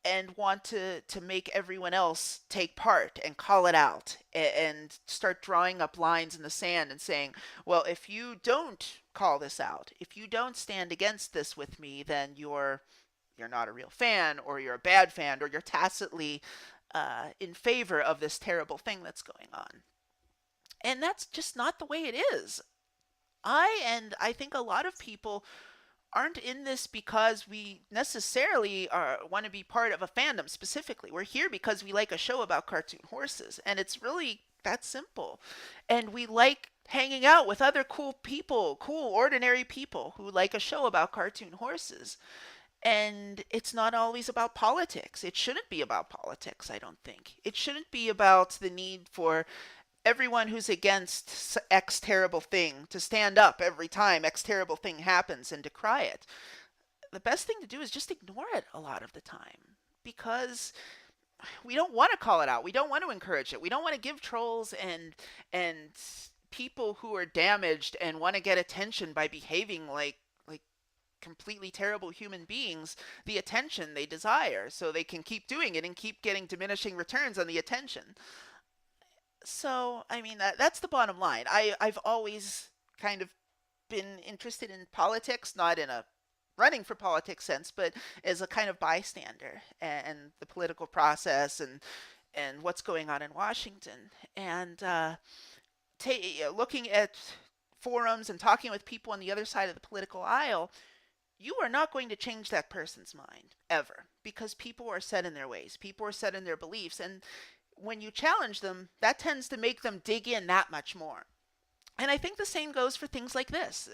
and want to make everyone else take part and call it out, and start drawing up lines in the sand and saying, well, if you don't call this out, if you don't stand against this with me, then you're not a real fan, or you're a bad fan, or you're tacitly in favor of this terrible thing that's going on. And that's just not the way it is. I think a lot of people aren't in this because we necessarily want to be part of a fandom specifically. We're here because we like a show about cartoon horses, and it's really that simple. And we like hanging out with other cool people, cool ordinary people who like a show about cartoon horses. And it's not always about politics. It shouldn't be about politics, I don't think. It shouldn't be about the need for everyone who's against X terrible thing to stand up every time X terrible thing happens and decry it. The best thing to do is just ignore it a lot of the time, because we don't want to call it out. We don't want to encourage it. We don't want to give trolls and people who are damaged and want to get attention by behaving like completely terrible human beings the attention they desire, so they can keep doing it and keep getting diminishing returns on the attention. So, I mean, that's the bottom line. I've always kind of been interested in politics, not in a running for politics sense, but as a kind of bystander, and the political process and what's going on in Washington. And looking at forums and talking with people on the other side of the political aisle, you are not going to change that person's mind, ever, because people are set in their ways. People are set in their beliefs, and when you challenge them, that tends to make them dig in that much more. And I think the same goes for things like this.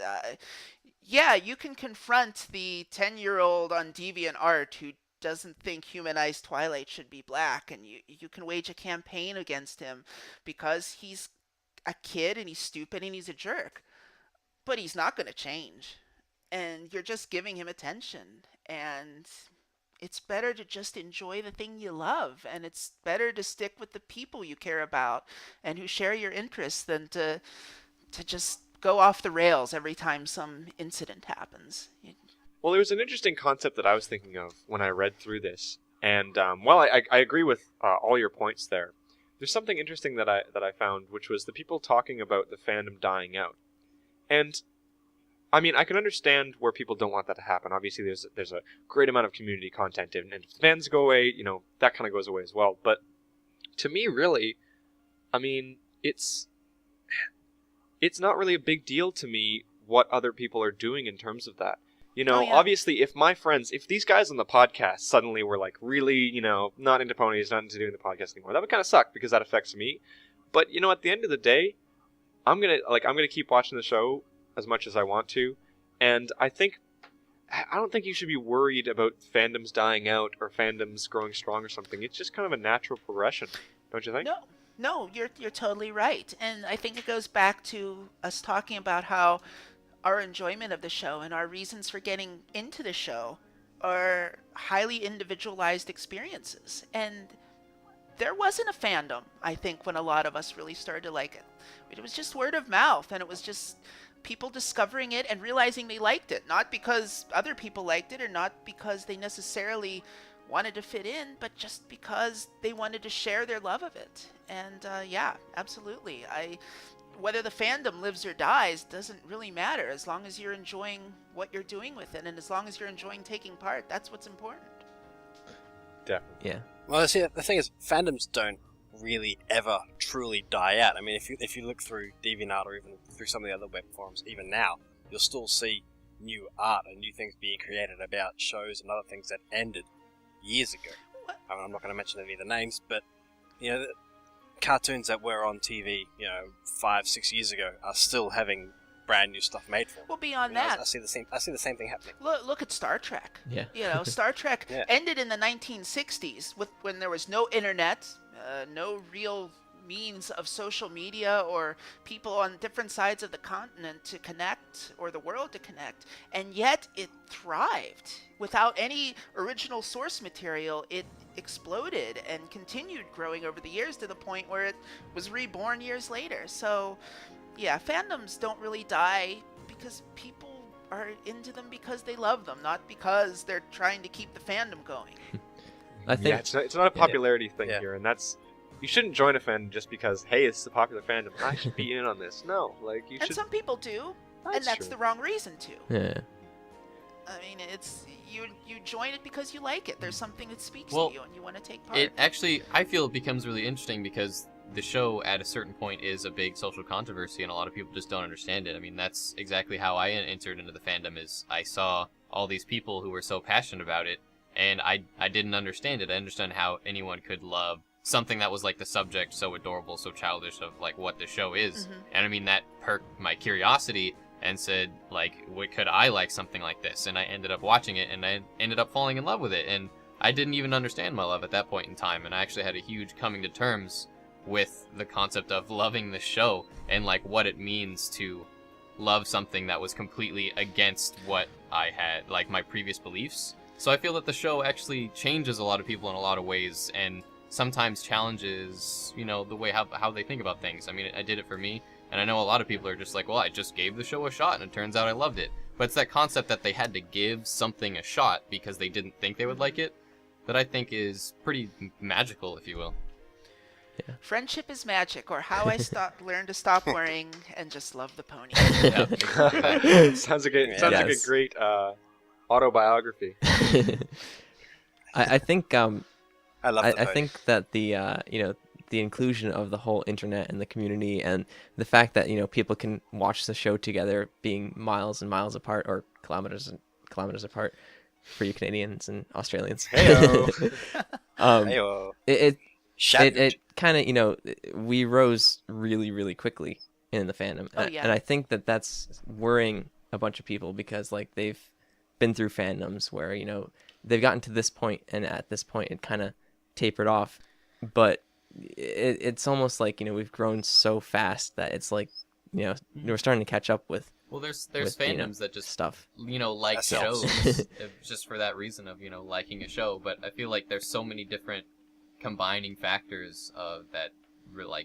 Yeah, you can confront the 10-year-old on DeviantArt who doesn't think humanized Twilight should be black, and you can wage a campaign against him because he's a kid and he's stupid and he's a jerk. But he's not going to change. And you're just giving him attention. And it's better to just enjoy the thing you love. And it's better to stick with the people you care about and who share your interests than to just go off the rails every time some incident happens. Well, there was an interesting concept that I was thinking of when I read through this. And while I agree with all your points there, there's something interesting that I found, which was the people talking about the fandom dying out. And I mean, I can understand where people don't want that to happen. Obviously, there's a great amount of community content, and if fans go away, that kind of goes away as well. But to me, really, I mean, it's not really a big deal to me what other people are doing in terms of that. Oh, yeah. Obviously, if these guys on the podcast suddenly were like really, not into ponies, not into doing the podcast anymore, that would kind of suck because that affects me. But at the end of the day, I'm gonna keep watching the show as much as I want to, and I don't think you should be worried about fandoms dying out or fandoms growing strong or something. It's just kind of a natural progression, don't you think? No, you're totally right, and I think it goes back to us talking about how our enjoyment of the show and our reasons for getting into the show are highly individualized experiences, and there wasn't a fandom, I think, when a lot of us really started to like it. It was just word of mouth, and it was just people discovering it and realizing they liked it, not because other people liked it or not because they necessarily wanted to fit in, but just because they wanted to share their love of it. And yeah, absolutely. Whether the fandom lives or dies doesn't really matter, as long as you're enjoying what you're doing with it, and as long as you're enjoying taking part. That's what's important. Definitely. Yeah. Well, see, the thing is, fandoms don't really ever truly die out. I mean, if you look through DeviantArt or even through some of the other web forums, even now, you'll still see new art and new things being created about shows and other things that ended years ago. I mean, I'm not going to mention any of the names, but the cartoons that were on TV, 5-6 years ago, are still having brand new stuff made for them. Well, beyond that, I see the same thing happening. Look at Star Trek. Yeah. Star Trek Yeah. ended in the 1960s when there was no internet, no real means of social media or people on different sides of the continent to connect or the world to connect, and yet it thrived. Without any original source material, it exploded and continued growing over the years to the point where it was reborn years later. So yeah, fandoms don't really die because people are into them because they love them, not because they're trying to keep the fandom going. I think it's not a popularity thing Yeah. here, and you shouldn't join a fandom just because, hey, it's a popular fandom, I should be in on this. No, you And should. some people do, and That's that's true. the wrong reason to. yeah. I mean, it's you join it because you like it. There's something that speaks Well, to you and you want to take part. It actually, I feel it becomes really interesting because the show at a certain point is a big social controversy and a lot of people just don't understand it. I mean, that's exactly how I entered into the fandom, is I saw all these people who were so passionate about it and I didn't understand it. I understand how anyone could love something that was like the subject so adorable, so childish of like what the show is. Mhm. And I mean, that perked my curiosity and said, what could I like something like this? And I ended up watching it and I ended up falling in love with it. And I didn't even understand my love at that point in time. And I actually had a huge coming to terms with the concept of loving the show and like what it means to love something that was completely against what I had, like my previous beliefs. So I feel that the show actually changes a lot of people in a lot of ways and sometimes challenges, the way how they think about things. I mean, I did it for me, and I know a lot of people are just like, well, I just gave the show a shot and it turns out I loved it. But it's that concept that they had to give something a shot because they didn't think they would like it that I think is pretty magical, if you will. Friendship is magic, or how I learned to stop worrying and just love the pony. Yeah. Sounds like a Yes. great autobiography. I think I love the I pony. think that the the inclusion of the whole internet and the community and the fact that people can watch the show together being miles and miles apart or kilometers and kilometers apart for you Canadians and Australians. Heyo. Heyo. it Savage. kind of we rose really really quickly in the fandom. Oh, yeah. And I think that that's worrying a bunch of people because they've been through fandoms where they've gotten to this point and at this point it kind of tapered off, but it's almost like we've grown so fast that it's like we're starting to catch up with Well, there's with, fandoms that just stuff. like That helps. shows just for that reason of liking a show. But I feel like there's so many different combining factors that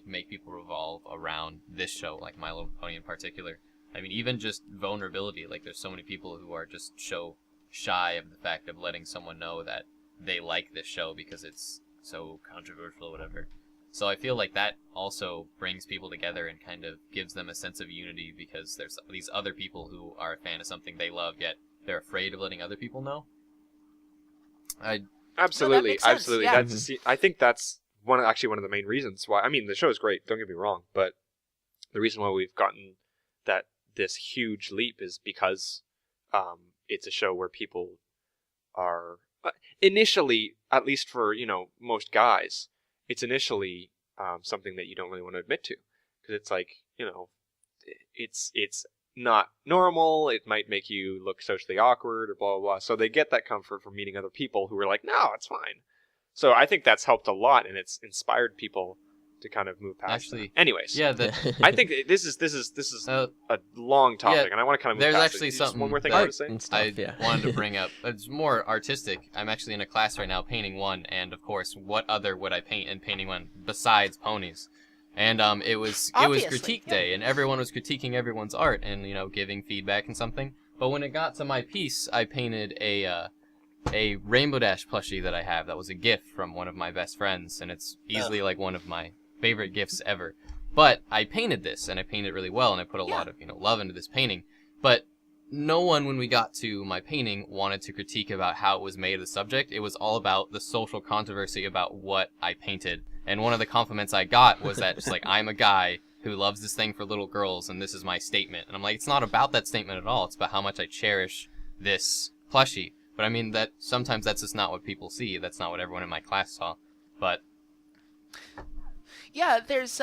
make people revolve around this show, like My Little Pony in particular. I mean, even just vulnerability. Like, there's so many people who are just so shy of the fact of letting someone know that they like this show because it's so controversial or whatever. So I feel like that also brings people together and kind of gives them a sense of unity, because there's these other people who are a fan of something they love, yet they're afraid of letting other people know. Absolutely, makes sense, absolutely. yeah. I think that's one of the main reasons why. I mean, the show is great. Don't get me wrong, but the reason why we've gotten this huge leap is because it's a show where people are initially, at least for most guys, it's initially something that you don't really want to admit to, because it's like it's not normal. It might make you look socially awkward or blah blah blah. So they get that comfort from meeting other people who are like, no, it's fine. So I think that's helped a lot, and it's inspired people to kind of move past. Actually, that. Anyways, yeah, I think this is a long topic, and I want to kind of move there's past actually it. something One more thing I want to say. And stuff, I wanted to bring up. It's more artistic. I'm actually in a class right now painting one, and of course, what other would I paint in painting one besides ponies? And it was Obviously, critique yeah. day, and everyone was critiquing everyone's art and giving feedback and something. But when it got to my piece, I painted a Rainbow Dash plushie that I have that was a gift from one of my best friends, and it's easily like one of my favorite gifts ever. But I painted this, and I painted it really well, and I put a lot of love into this painting. But no one, when we got to my painting, wanted to critique about how it was made of the subject. It was all about the social controversy about what I painted. And one of the compliments I got was that just like, I'm a guy who loves this thing for little girls, and this is my statement. And I'm like, it's not about that statement at all. It's about how much I cherish this plushie. But I mean, that sometimes that's just not what people see. That's not what everyone in my class saw. But Yeah, there's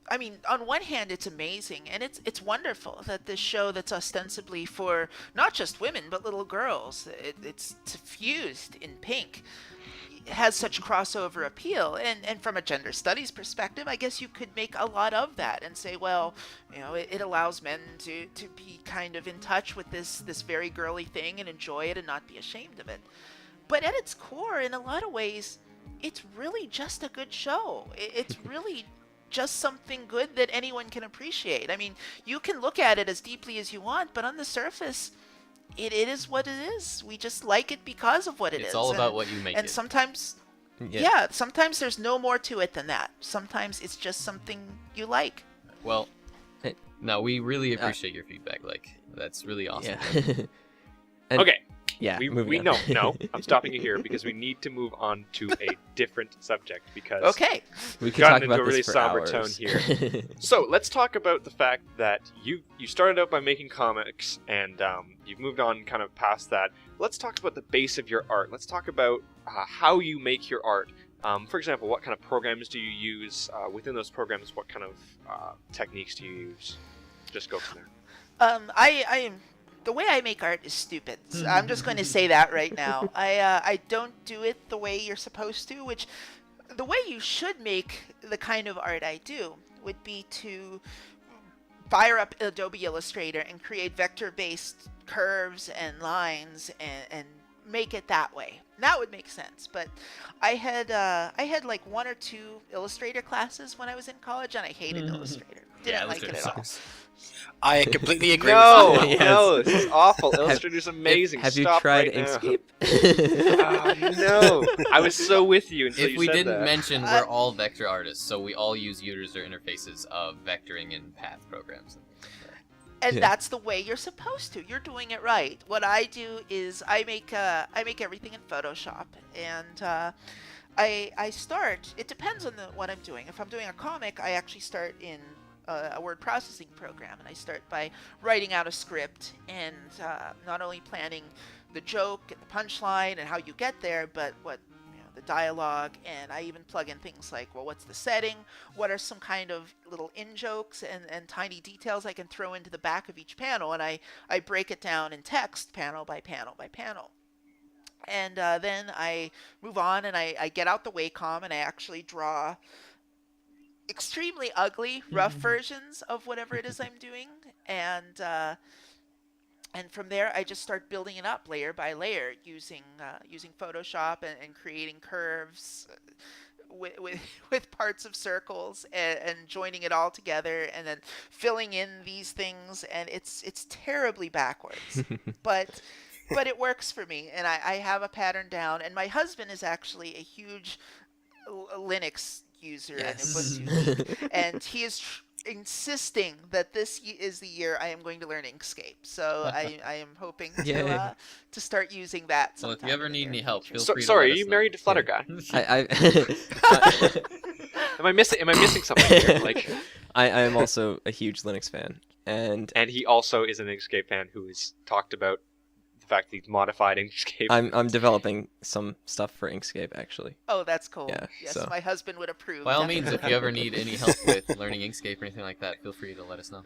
I mean, on one hand, it's amazing, and it's wonderful that this show that's ostensibly for not just women but little girls, it's suffused in pink, has such crossover appeal. And from a gender studies perspective, I guess you could make a lot of that and say, well, it allows men to be kind of in touch with this very girly thing and enjoy it and not be ashamed of it. But at its core, in a lot of ways, it's really just a good show. It's really just something good that anyone can appreciate. I mean, you can look at it as deeply as you want, but on the surface, it is what it is. We just like it because of what it is. it's all about what you make And it. sometimes, Yeah. sometimes there's no more to it than that. Sometimes it's just something you like. Well, Hey. no, we really appreciate your feedback. Like, that's really awesome. Yeah. And- Okay. Yeah. We moving on. no. I'm stopping you here because we need to move on to a different subject, because Okay. We could gotten talk into about a really this for somber hours. tone here. So let's talk about the fact that you started out by making comics, and you've moved on kind of past that. Let's talk about the base of your art. Let's talk about how you make your art. For example, what kind of programs do you use? Within those programs, what kind of techniques do you use? Just go from there. I the way I make art is stupid. So I'm just going to say that right now. I don't do it the way you're supposed to, which the way you should make the kind of art I do would be to fire up Adobe Illustrator and create vector-based curves and lines and make it that way. That would make sense. But I had like 1 or 2 Illustrator classes when I was in college, and I hated Illustrator. Didn't like it at all. I completely agree No, with you. Yes. no, this is awful. Illustrator's amazing. Have you Stop tried right now. Inkscape? No, I was so with you until If you we said didn't that. mention, we're all vector artists, so we all use user interfaces of vectoring and path programs. And Yeah. that's the way you're supposed to. You're doing it right. What I do is I make everything in Photoshop, and I start. It depends on what I'm doing. If I'm doing a comic, I actually start in a word processing program, and I start by writing out a script and not only planning the joke and the punchline and how you get there, but what the dialogue, and I even plug in things like, well, what's the setting? What are some kind of little in-jokes and tiny details I can throw into the back of each panel, and I break it down in text panel by panel by panel. And then I move on and I get out the Wacom and I actually draw extremely ugly, rough versions of whatever it is I'm doing, and from there I just start building it up layer by layer using Photoshop and creating curves with parts of circles and joining it all together and then filling in these things, and it's terribly backwards, but it works for me, and I have a pattern down. And my husband is actually a huge Linux user Yes. and Ubuntu geek, and he is insisting that this is the year I am going to learn Inkscape. So I am hoping Yay. to start using that. Well, if Sometime you ever in the need near any help, future. feel free to Sorry, let are us you know. married to Flutter Guy? I Am I missing something here? Like, I am also a huge Linux fan, and and he also is an Inkscape fan who has talked about the fact that he's modified Inkscape. I'm developing some stuff for Inkscape actually. Oh, that's cool. Yeah, Yes, so- my husband would approve. By all means, if definitely. you ever need any help with learning Inkscape or anything like that, feel free to let us know.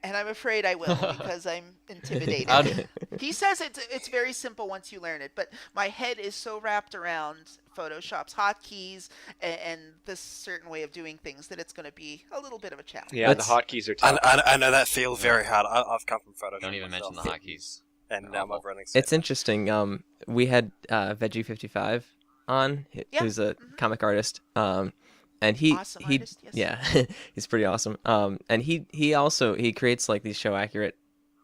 And I'm afraid I will because I'm intimidated. I'd- He says it's very simple once you learn it, but my head is so wrapped around Photoshop's hotkeys and this certain way of doing things that it's going to be a little bit of a challenge. Yeah, That's- the hotkeys are tough. I know that feels very hard. I've come from Photoshop. Don't even mention the myself, hotkeys. And now I'm running. It's interesting. We had Veggie55 on, Yeah, who's a mhm. comic artist. And he Awesome he artist, yes. yeah, he's pretty awesome. And he also creates like these show accurate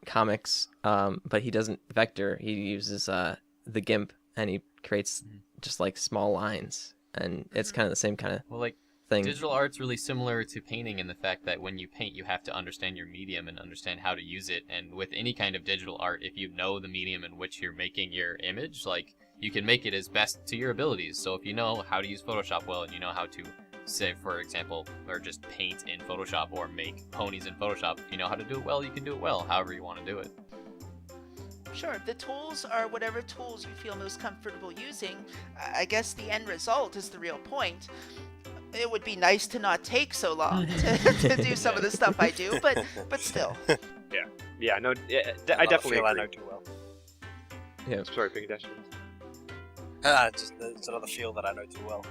comics. But he doesn't vector. He uses the GIMP, and he creates just like small lines, and it's kind of the same kind of Well, like, thing. digital art's really similar to painting in the fact that when you paint, you have to understand your medium and understand how to use it. And with any kind of digital art, if you know the medium in which you're making your image, like, you can make it as best to your abilities. So if you know how to use Photoshop well and you know how to, say, for example, or just paint in Photoshop or make ponies in Photoshop, if you know how to do it well, you can do it well, however you want to do it. Sure, the tools are whatever tools you feel most comfortable using. I guess the end result is the real point. It would be nice to not take so long to do some of the stuff I do, but still. Yeah, no, I definitely feel I agree. know too well. Yeah. Sorry, Piggy Dash. Just it's another field that I know too well.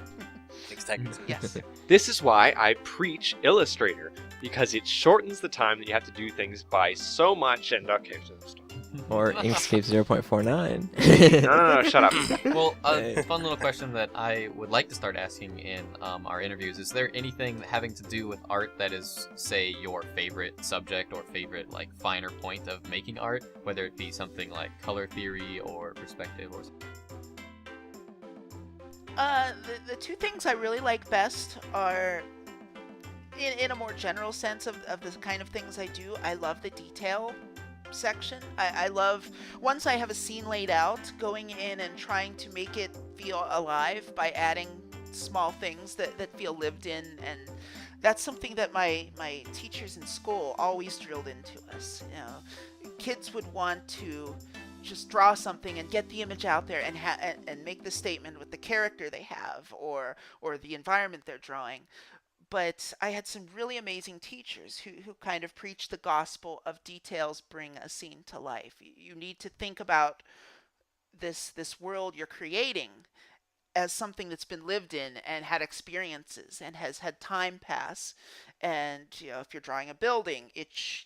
Things take me too. Yes. This is why I preach Illustrator, because it shortens the time that you have to do things by so much. And okay, so stop. Or Inkscape 0.49. No, shut up. Well, a Hey. fun little question that I would like to start asking in our interviews, is there anything having to do with art that is, say, your favorite subject or favorite, like, finer point of making art? Whether it be something like color theory or perspective or... The two things I really like best are, in a more general sense of the kind of things I do, I love the detail section. I love, once I have a scene laid out, going in and trying to make it feel alive by adding small things that feel lived in, and that's something that my teachers in school always drilled into us. You know, kids would want to just draw something and get the image out there and make the statement with the character they have or the environment they're drawing. But I had some really amazing teachers who kind of preached the gospel of details bring a scene to life. You need to think about this world you're creating as something that's been lived in and had experiences and has had time pass. And you know, if you're drawing a building,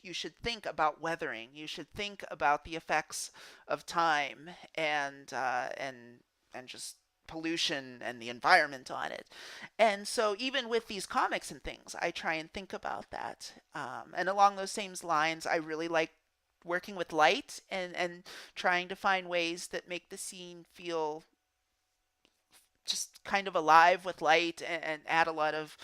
you should think about weathering. You should think about the effects of time and just pollution and the environment on it. And so even with these comics and things, I try and think about that. And along those same lines, I really like working with light and trying to find ways that make the scene feel just kind of alive with light and add a lot of,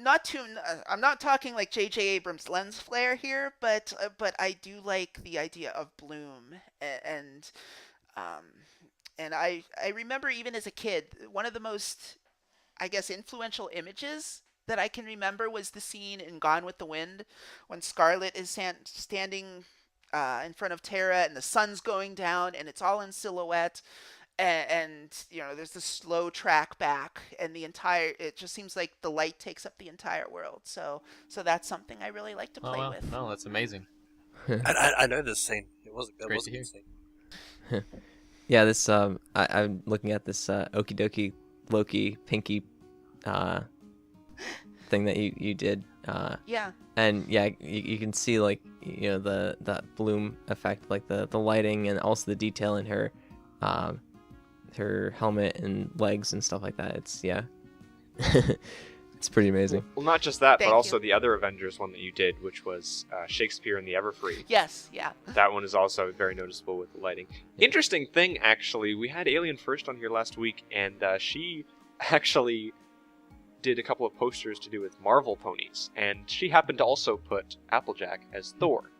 I'm not talking like J.J. Abrams lens flare here, but I do like the idea of bloom and I remember even as a kid, one of the most, I guess, influential images that I can remember was the scene in Gone with the Wind when Scarlet is standing in front of Tara and the sun's going down and it's all in silhouette. And you know, there's this slow track back, and it just seems like the light takes up the entire world. So that's something I really like to play wow. with. No, that's amazing. I know this scene. It was Great a to good hear. scene. Yeah, this I'm looking at this Okie Dokie Loki Pinky thing that you did. Yeah. And yeah, you can see like that bloom effect, like the lighting and also the detail in her helmet and legs and stuff like that. It's it's pretty amazing. Well, not just that, Thank but also you. the other Avengers one that you did, which was Shakespeare and the Everfree. Yes. Yeah. That one is also very noticeable with the lighting. Interesting thing, actually, we had Alien First on here last week, and she actually did a couple of posters to do with Marvel ponies, and she happened to also put Applejack as Thor.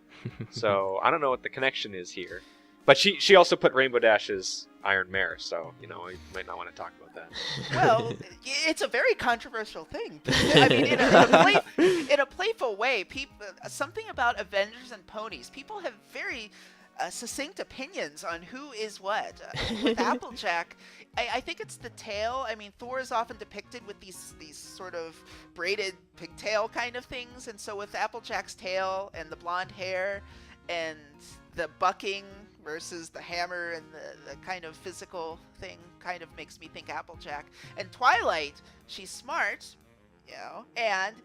So I don't know what the connection is here. But she also put Rainbow Dash as Iron Mare, so, you know, we might not want to talk about that. Well, it's a very controversial thing. I mean, in a playful way, something about Avengers and ponies. People have very succinct opinions on who is what. With Applejack, I think it's the tail. I mean, Thor is often depicted with these sort of braided pigtail kind of things, and so with Applejack's tail and the blonde hair and the bucking versus the hammer and the kind of physical thing kind of makes me think Applejack. And Twilight, she's smart, you know, and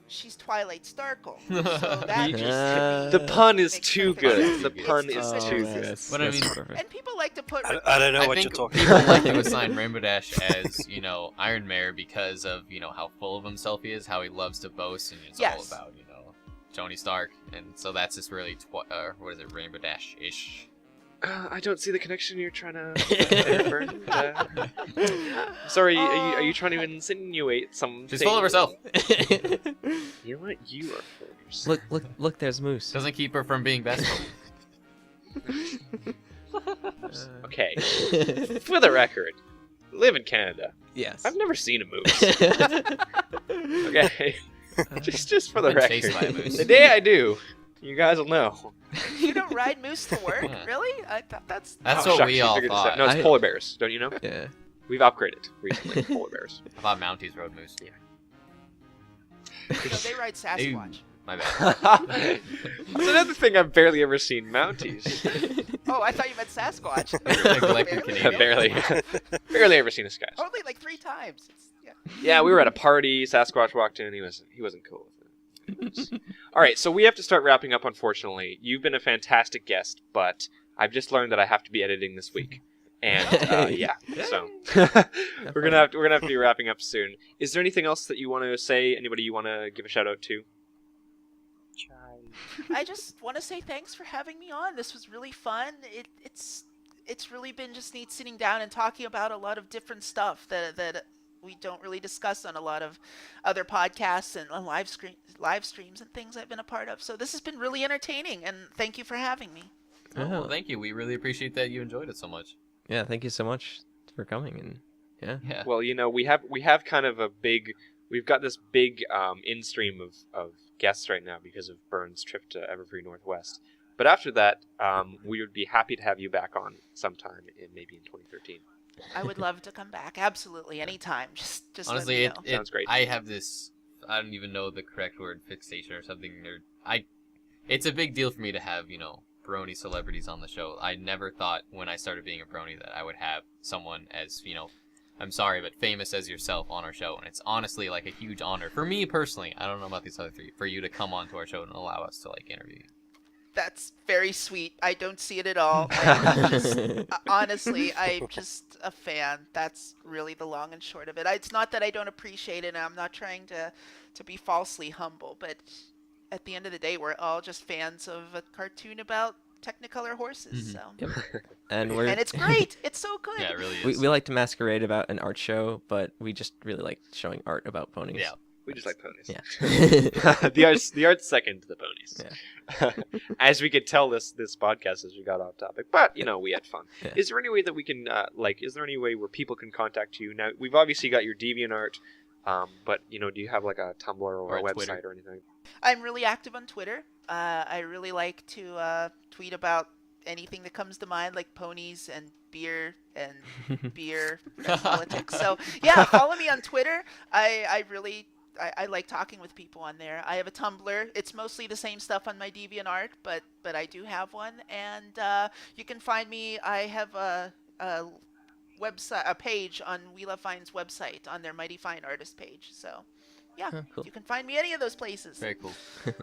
she's Twilight Starkle. So that just The pun is makes too perfect good. sense. The pun It's is too too good. good. But I mean, perfect. And people like to put. I don't know I what you're think talking people about. like to assign Rainbow Dash as, you know, Iron Mare because of, you know, how full of himself he is, how he loves to boast, and it's all Yes. about, you know, Tony Stark. And so that's just really, what is it, Rainbow Dash-ish. I don't see the connection you're trying to Vern. Sorry, are you trying to insinuate something? She's full of herself. You know what? You are full of yourself. Look, there's Moose. Doesn't keep her from being best friend. Okay. For the record, live in Canada. Yes. I've never seen a moose. Okay. just for the I've been chased record. by a moose. The day I do, you guys will know. You don't ride moose to work, Yeah. really? I thought that's. That's Oh, what shucks, we you all figured this out. thought. No, it's I- polar bears. Don't you know? Yeah. We've upgraded recently. Polar bears. I thought Mounties rode moose. Yeah. No, they ride Sasquatch. My bad. That's another thing I've barely ever seen. Mounties. Oh, I thought you meant Sasquatch. Neglected Barely? Canadian. barely ever seen a sky. Only like 3 times. Yeah. Yeah, we were at a party. Sasquatch walked in. He wasn't cool with it. All right, so we have to start wrapping up. Unfortunately, you've been a fantastic guest, but I've just learned that I have to be editing this week, and yeah, so we're gonna have to be wrapping up soon. Is there anything else that you want to say? Anybody you want to give a shout out to? I just want to say thanks for having me on. This was really fun. It's really been just neat sitting down and talking about a lot of different stuff that we don't really discuss on a lot of other podcasts and on live streams and things I've been a part of. So this has been really entertaining, and thank you for having me. Oh, well, thank you. We really appreciate that you enjoyed it so much. Yeah, thank you so much for coming, and Yeah. Well, you know, we have kind of we've got this big in stream of guests right now because of Byrne's trip to Everfree Northwest. But after that, we would be happy to have you back on sometime maybe in 2013. I would love to come back. Absolutely, anytime. Just Honestly, let me know. Sounds great. I have this. I don't even know the correct word, fixation or something. It's a big deal for me to have, you know, brony celebrities on the show. I never thought when I started being a brony that I would have someone as, you know, I'm sorry, but famous as yourself on our show, and it's honestly like a huge honor for me personally. I don't know about these other three, for you to come onto our show and allow us to like interview you. That's very sweet. I don't see it at all. Honestly, I'm just a fan. That's really the long and short of it. It's not that I don't appreciate it, and I'm not trying to be falsely humble, but at the end of the day, we're all just fans of a cartoon about Technicolor horses. So, and and it's great. It's so good. Yeah, it really is. we like to masquerade about an art show, but we just really like showing art about ponies. Yeah. We just like ponies. Yeah. the art's second to the ponies. Yeah. As we could tell this podcast as we got off topic, but you know we had fun. Yeah. Is there any way that we can is there any way where people can contact you? Now we've obviously got your DeviantArt, but you know, do you have like a Tumblr or a website Twitter. or anything? I'm really active on Twitter. I really like to tweet about anything that comes to mind, like ponies and beer and politics. So yeah, follow me on Twitter. I like talking with people on there. I have a Tumblr. It's mostly the same stuff on my DeviantArt, but I do have one, and you can find me. I have a website, a page on We Love Fine's website on their Mighty Fine Artist page. So yeah, cool. you can find me any of those places. Very cool.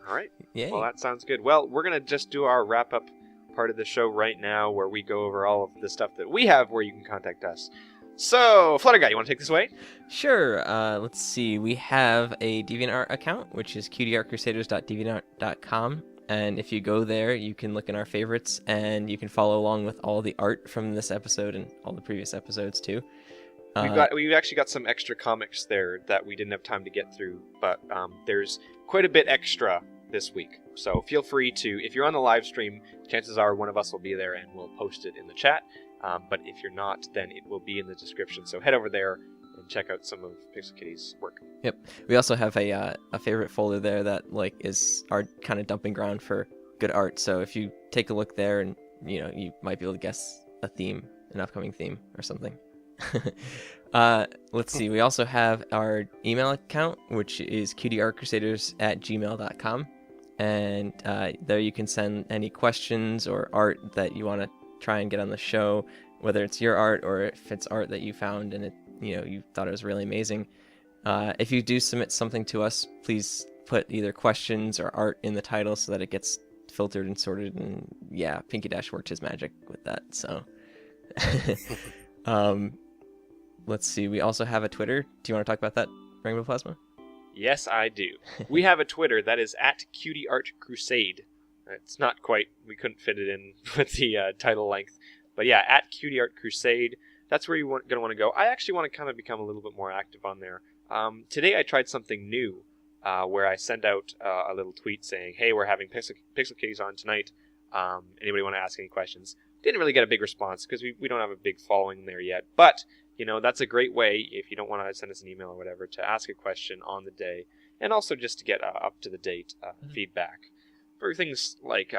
All right. Yay. Well, that sounds good. Well, we're gonna just do our wrap up part of the show right now, where we go over all of the stuff that we have, where you can contact us. So, Flutter Guy, you want to take this away? Sure. Let's see. We have a DeviantArt account, which is cutieartcrusaders.deviantart.com. And if you go there, you can look in our favorites, and you can follow along with all the art from this episode and all the previous episodes too. We've actually got some extra comics there that we didn't have time to get through, but there's quite a bit extra this week. So feel free to, if you're on the live stream, chances are one of us will be there and we'll post it in the chat. But if you're not, then it will be in the description. So head over there and check out some of PixelKitties' work. Yep. We also have a favorite folder there that like is our kind of dumping ground for good art. So if you take a look there, and you might be able to guess a theme, an upcoming theme or something. Let's see. We also have our email account, which is cutieartcrusaders@gmail.com, and there you can send any questions or art that you want to try and get on the show, whether it's your art or if it's art that you found and you thought it was really amazing. If you do submit something to us, please put either questions or art in the title so that it gets filtered and sorted. And yeah, Pinky Dash worked his magic with that. So, let's see. We also have a Twitter. Do you want to talk about that, Rainbow Plasma? Yes, I do. We have a Twitter that is @Cutie Art Crusade. It's not quite. We couldn't fit it in with the title length, but yeah, @Cutie Art Crusade. That's where you're gonna want to go. I actually want to kind of become a little bit more active on there. Today I tried something new, where I sent out a little tweet saying, "Hey, we're having PixelKitties on tonight. Anybody want to ask any questions?" Didn't really get a big response because we don't have a big following there yet. But that's a great way, if you don't want to send us an email or whatever, to ask a question on the day, and also just to get up to the date feedback for things like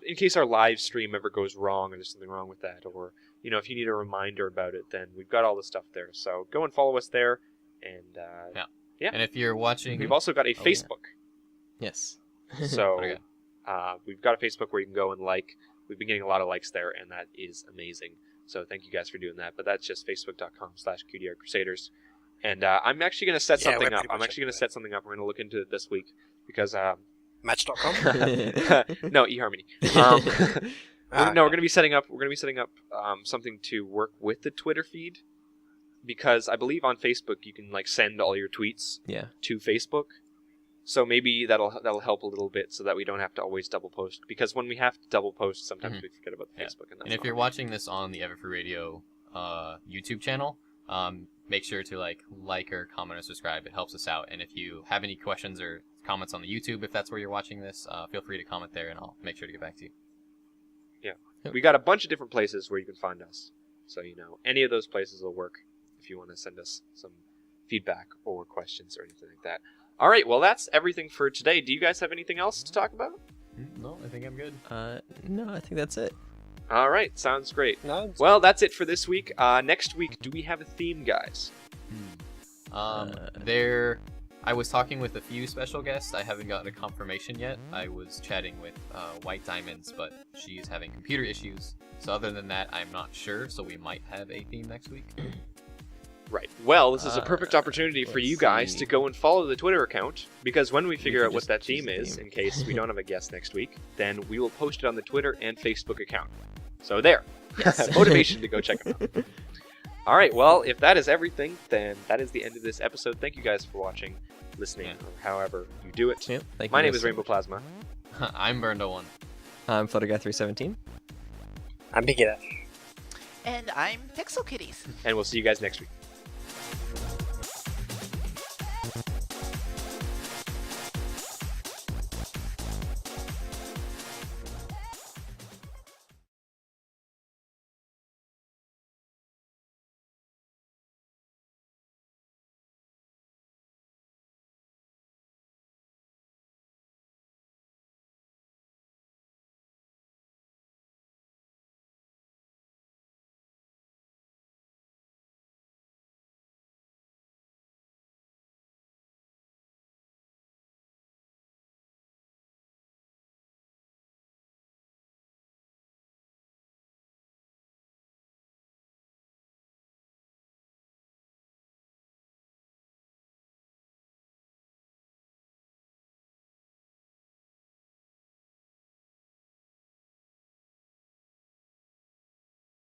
in case our live stream ever goes wrong or there's something wrong with that, or if you need a reminder about it, then we've got all the stuff there. So go and follow us there. And yeah. And if you're watching, we've also got a Facebook. Yeah. Yes. So we've got a Facebook where you can go and like. We've been getting a lot of likes there, and that is amazing. So thank you guys for doing that. But that's just facebook.com/CutieArtCrusaders. And I'm actually going to set something up. I'm actually going to set something up. We're going to look into it this week because Match.com? no, eHarmony. We're going to be setting up. We're going to be setting up something to work with the Twitter feed, because I believe on Facebook you can send all your tweets to Facebook. So maybe that'll help a little bit, so that we don't have to always double post. Because when we have to double post, sometimes we forget about the Facebook. And if you're watching this on the Everfree Radio YouTube channel, make sure to like or comment or subscribe. It helps us out. And if you have any questions or comments on the YouTube, if that's where you're watching this, feel free to comment there, and I'll make sure to get back to you. Yeah, we got a bunch of different places where you can find us. So any of those places will work if you want to send us some feedback or questions or anything like that. All right, well, that's everything for today. Do you guys have anything else to talk about? No, I think I'm good. No, I think that's it. All right, sounds great. No, well, that's it for this week. Next week, do we have a theme, guys? I was talking with a few special guests. I haven't gotten a confirmation yet. I was chatting with White Diamonds, but she's having computer issues. So other than that, I'm not sure. So we might have a theme next week. Right. Well, this is a perfect opportunity for you guys to go and follow the Twitter account, because when we figure out what that theme is, in case we don't have a guest next week, then we will post it on the Twitter and Facebook account. So there. Yes. Motivation to go check them out. All right. Well, if that is everything, then that is the end of this episode. Thank you guys for watching, listening, or however you do it. Yep, My name is Rainbow Plasma. I'm Burned01. I'm FlutterGuy317. I'm Pinky Dash. And I'm PixelKitties. And we'll see you guys next week.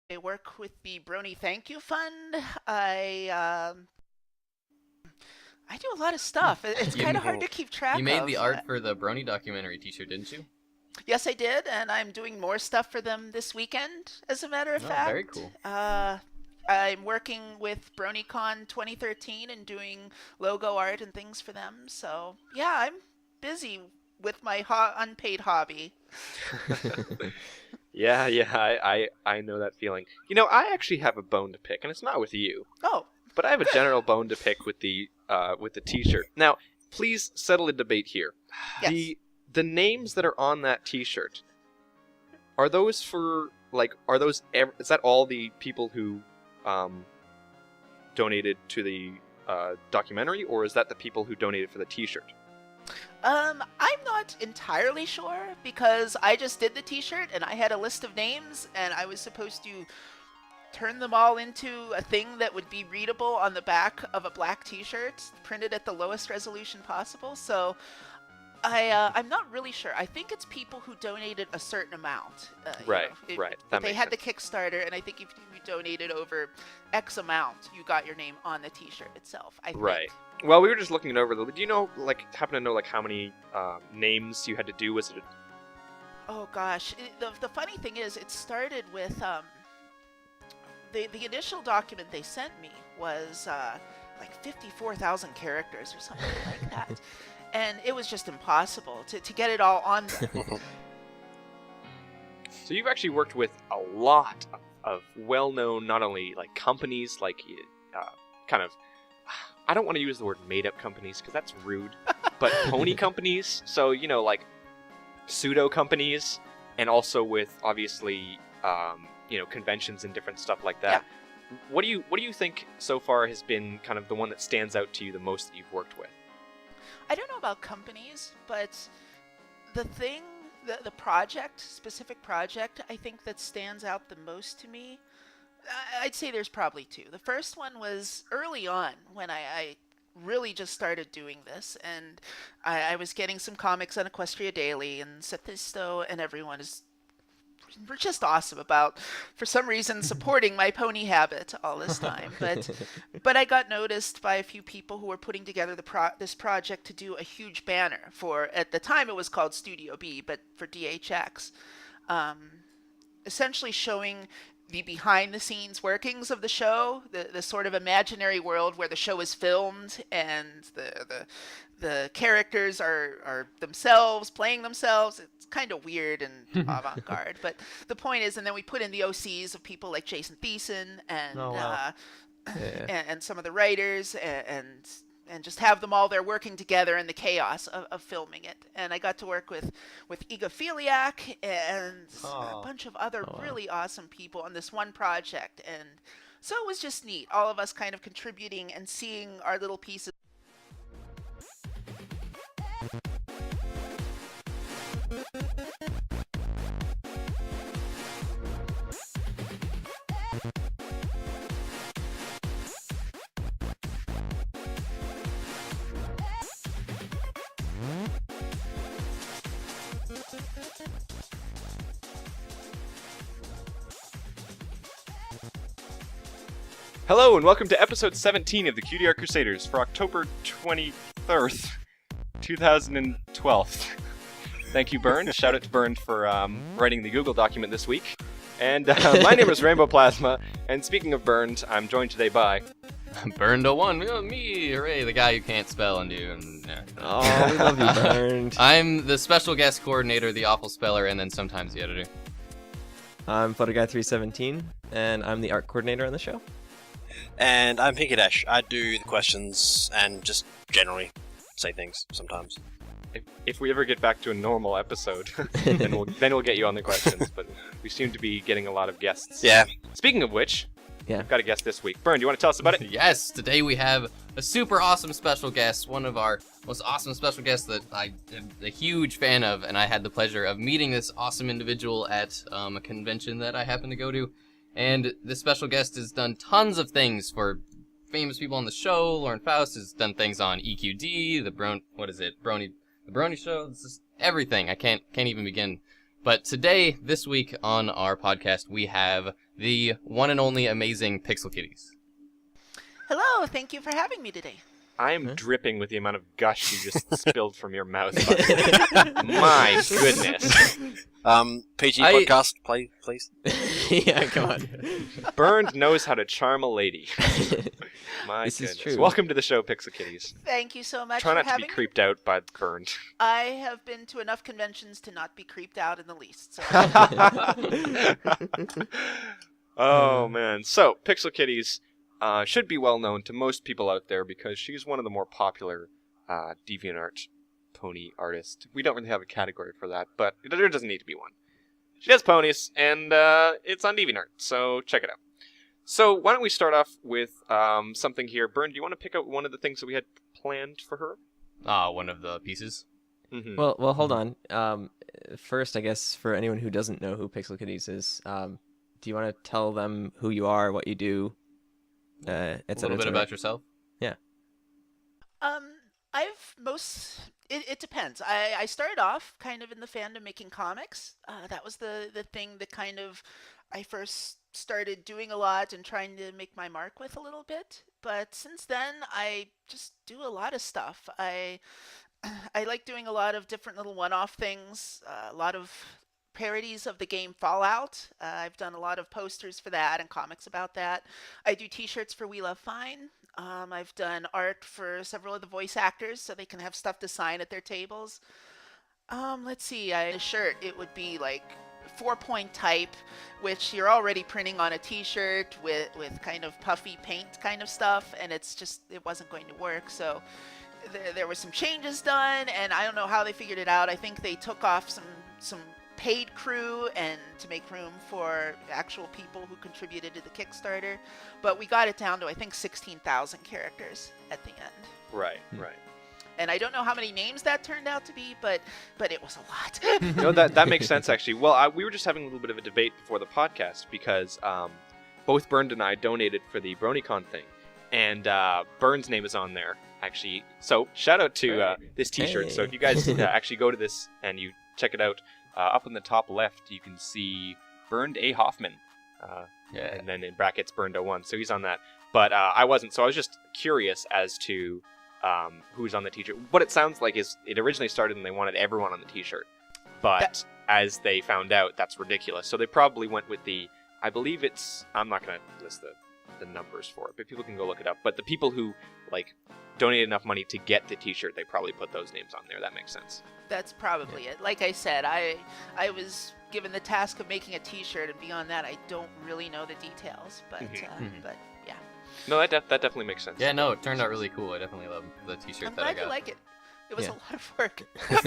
I work with the Brony Thank You Fund. I do a lot of stuff. It's kind of hard to keep track of. You made the art for the Brony documentary t-shirt, didn't you? Yes, I did, and I'm doing more stuff for them this weekend, as a matter of fact. Very cool. I'm working with BronyCon 2013 and doing logo art and things for them. So yeah, I'm busy with my unpaid hobby. Yeah, I know that feeling. I actually have a bone to pick, and it's not with you, Oh, but I have a good. general bone to pick with the T-shirt. Now, please settle a debate here. Yes. The names that are on that T-shirt, are those for is that all the people who donated to the documentary, or is that the people who donated for the T-shirt? I'm not entirely sure because I just did the T-shirt and I had a list of names and I was supposed to turn them all into a thing that would be readable on the back of a black T-shirt, printed at the lowest resolution possible. So I'm not really sure. I think it's people who donated a certain amount. Right. If That they makes had sense. the Kickstarter, and I think if you donated over X amount, you got your name on the T-shirt itself. I think. Right. Well, we were just looking it over. Do you know, happen to know, how many names you had to do? Was it? Oh gosh, the funny thing is, it started with the initial document they sent me was like 54,000 characters or something like that, and it was just impossible to get it all on there. So you've actually worked with a lot of well-known, not only companies, kind of. I don't want to use the word made-up companies because that's rude, but pony companies. So pseudo companies, and also with obviously conventions and different stuff like that. Yeah. What do you think so far has been kind of the one that stands out to you the most that you've worked with? I don't know about companies, but the specific project, I think that stands out the most to me. I'd say there's probably two. The first one was early on when I really just started doing this, and I was getting some comics on Equestria Daily, and Sethisto and everyone were just awesome about, for some reason, supporting my pony habit all this time. But I got noticed by a few people who were putting together this project to do a huge banner for, at the time it was called Studio B, but for DHX, essentially showing the behind-the-scenes workings of the show, the sort of imaginary world where the show is filmed, and the characters are themselves playing themselves. It's kind of weird and avant-garde, but the point is, and then we put in the OCs of people like Jason Thiessen and and some of the writers, and just have them all there working together in the chaos of filming it. And I got to work with Iga Filiak and a bunch of other really awesome people on this one project. And so it was just neat, all of us kind of contributing and seeing our little pieces. Hello and welcome to episode 17 of the Cutie Art Crusaders for October 23rd, 2012. Thank you, Bernd. Shout out to Bernd for writing the Google document this week. And my name is Rainbow Plasma, and speaking of Bernd, I'm joined today by... Bernd01, me, hooray, the guy who can't spell and do. Oh, we love you, Bernd. I'm the special guest coordinator, the awful speller, and then sometimes the editor. I'm PhotoGuy317, and I'm the art coordinator on the show. And I'm Pinky Dash. I do the questions and just generally say things sometimes. If we ever get back to a normal episode, then we'll get you on the questions. But we seem to be getting a lot of guests. Yeah. Speaking of which, Yeah. we've got a guest this week. Bernd, you want to tell us about it? Yes, today we have a super awesome special guest, one of our most awesome special guests that I am a huge fan of, and I had the pleasure of meeting this awesome individual at a convention that I happened to go to. And this special guest has done tons of things for famous people on the show. Lauren Faust has done things on EQD, the Brony Show. This is everything. I can't even begin. But today, this week on our podcast, we have the one and only amazing PixelKitties. Hello, thank you for having me today. I am Huh? dripping with the amount of gush you just spilled from your mouth. My goodness. PG I- podcast, play, please. Yeah, come on. Bernd knows how to charm a lady. My This is goodness. true. Welcome to the show, PixelKitties. Thank you so much Try for not to be having me. creeped out by Bernd. I have been to enough conventions to not be creeped out in the least. So. Oh man. So, PixelKitties should be well known to most people out there because she's one of the more popular DeviantArt pony artists. We don't really have a category for that, but there doesn't need to be one. She has ponies, and it's on DeviantArt, so check it out. So why don't we start off with something here. Bern, do you want to pick out one of the things that we had planned for her? One of the pieces. Mm-hmm. Well, hold on. First, I guess for anyone who doesn't know who PixelKitties is, do you want to tell them who you are, what you do, A etc.? little bit about yourself. It depends. I started off kind of in the fandom making comics. That was the thing that kind of I first started doing a lot and trying to make my mark with a little bit. But since then, I just do a lot of stuff. I like doing a lot of different little one-off things, a lot of parodies of the game Fallout. I've done a lot of posters for that and comics about that. I do t-shirts for We Love Fine. I've done art for several of the voice actors so they can have stuff to sign at their tables. Let's see, a shirt, it would be like 4-point type, which you're already printing on a t-shirt with kind of puffy paint kind of stuff, and it wasn't going to work, so there were some changes done, and I don't know how they figured it out. I think they took off some paid crew and to make room for actual people who contributed to the Kickstarter, but we got it down to I think 16,000 characters at the end. Right. And I don't know how many names that turned out to be, but it was a lot. No, that makes sense actually. Well, we were just having a little bit of a debate before the podcast because both Bernd and I donated for the BronyCon thing, and Bernd's name is on there actually. So shout out to this T-shirt. So if you guys actually go to this and you check it out, up in the top left you can see Bernd A. Hoffman, and then in brackets Bernd01. So he's on that. But I wasn't. So I was just curious as to who's on the T-shirt. What it sounds like is it originally started and they wanted everyone on the T-shirt, but as they found out, that's ridiculous. So they probably went with I believe it's, I'm not going to list the numbers for it, but people can go look it up. But the people who donated enough money to get the T-shirt, they probably put those names on there. That makes sense. That's probably it. Like I said, I was given the task of making a T-shirt, and beyond that, I don't really know the details. But but yeah. No, that definitely makes sense. Yeah, no, it turned out really cool. I definitely love the T-shirt I'm that I glad got. you like it. It was Yeah. a lot of work.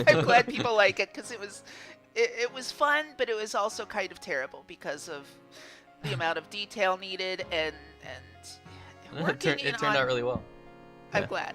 I'm glad people like it because it was fun, but it was also kind of terrible because of the amount of detail needed and working it turned out really well. I'm glad.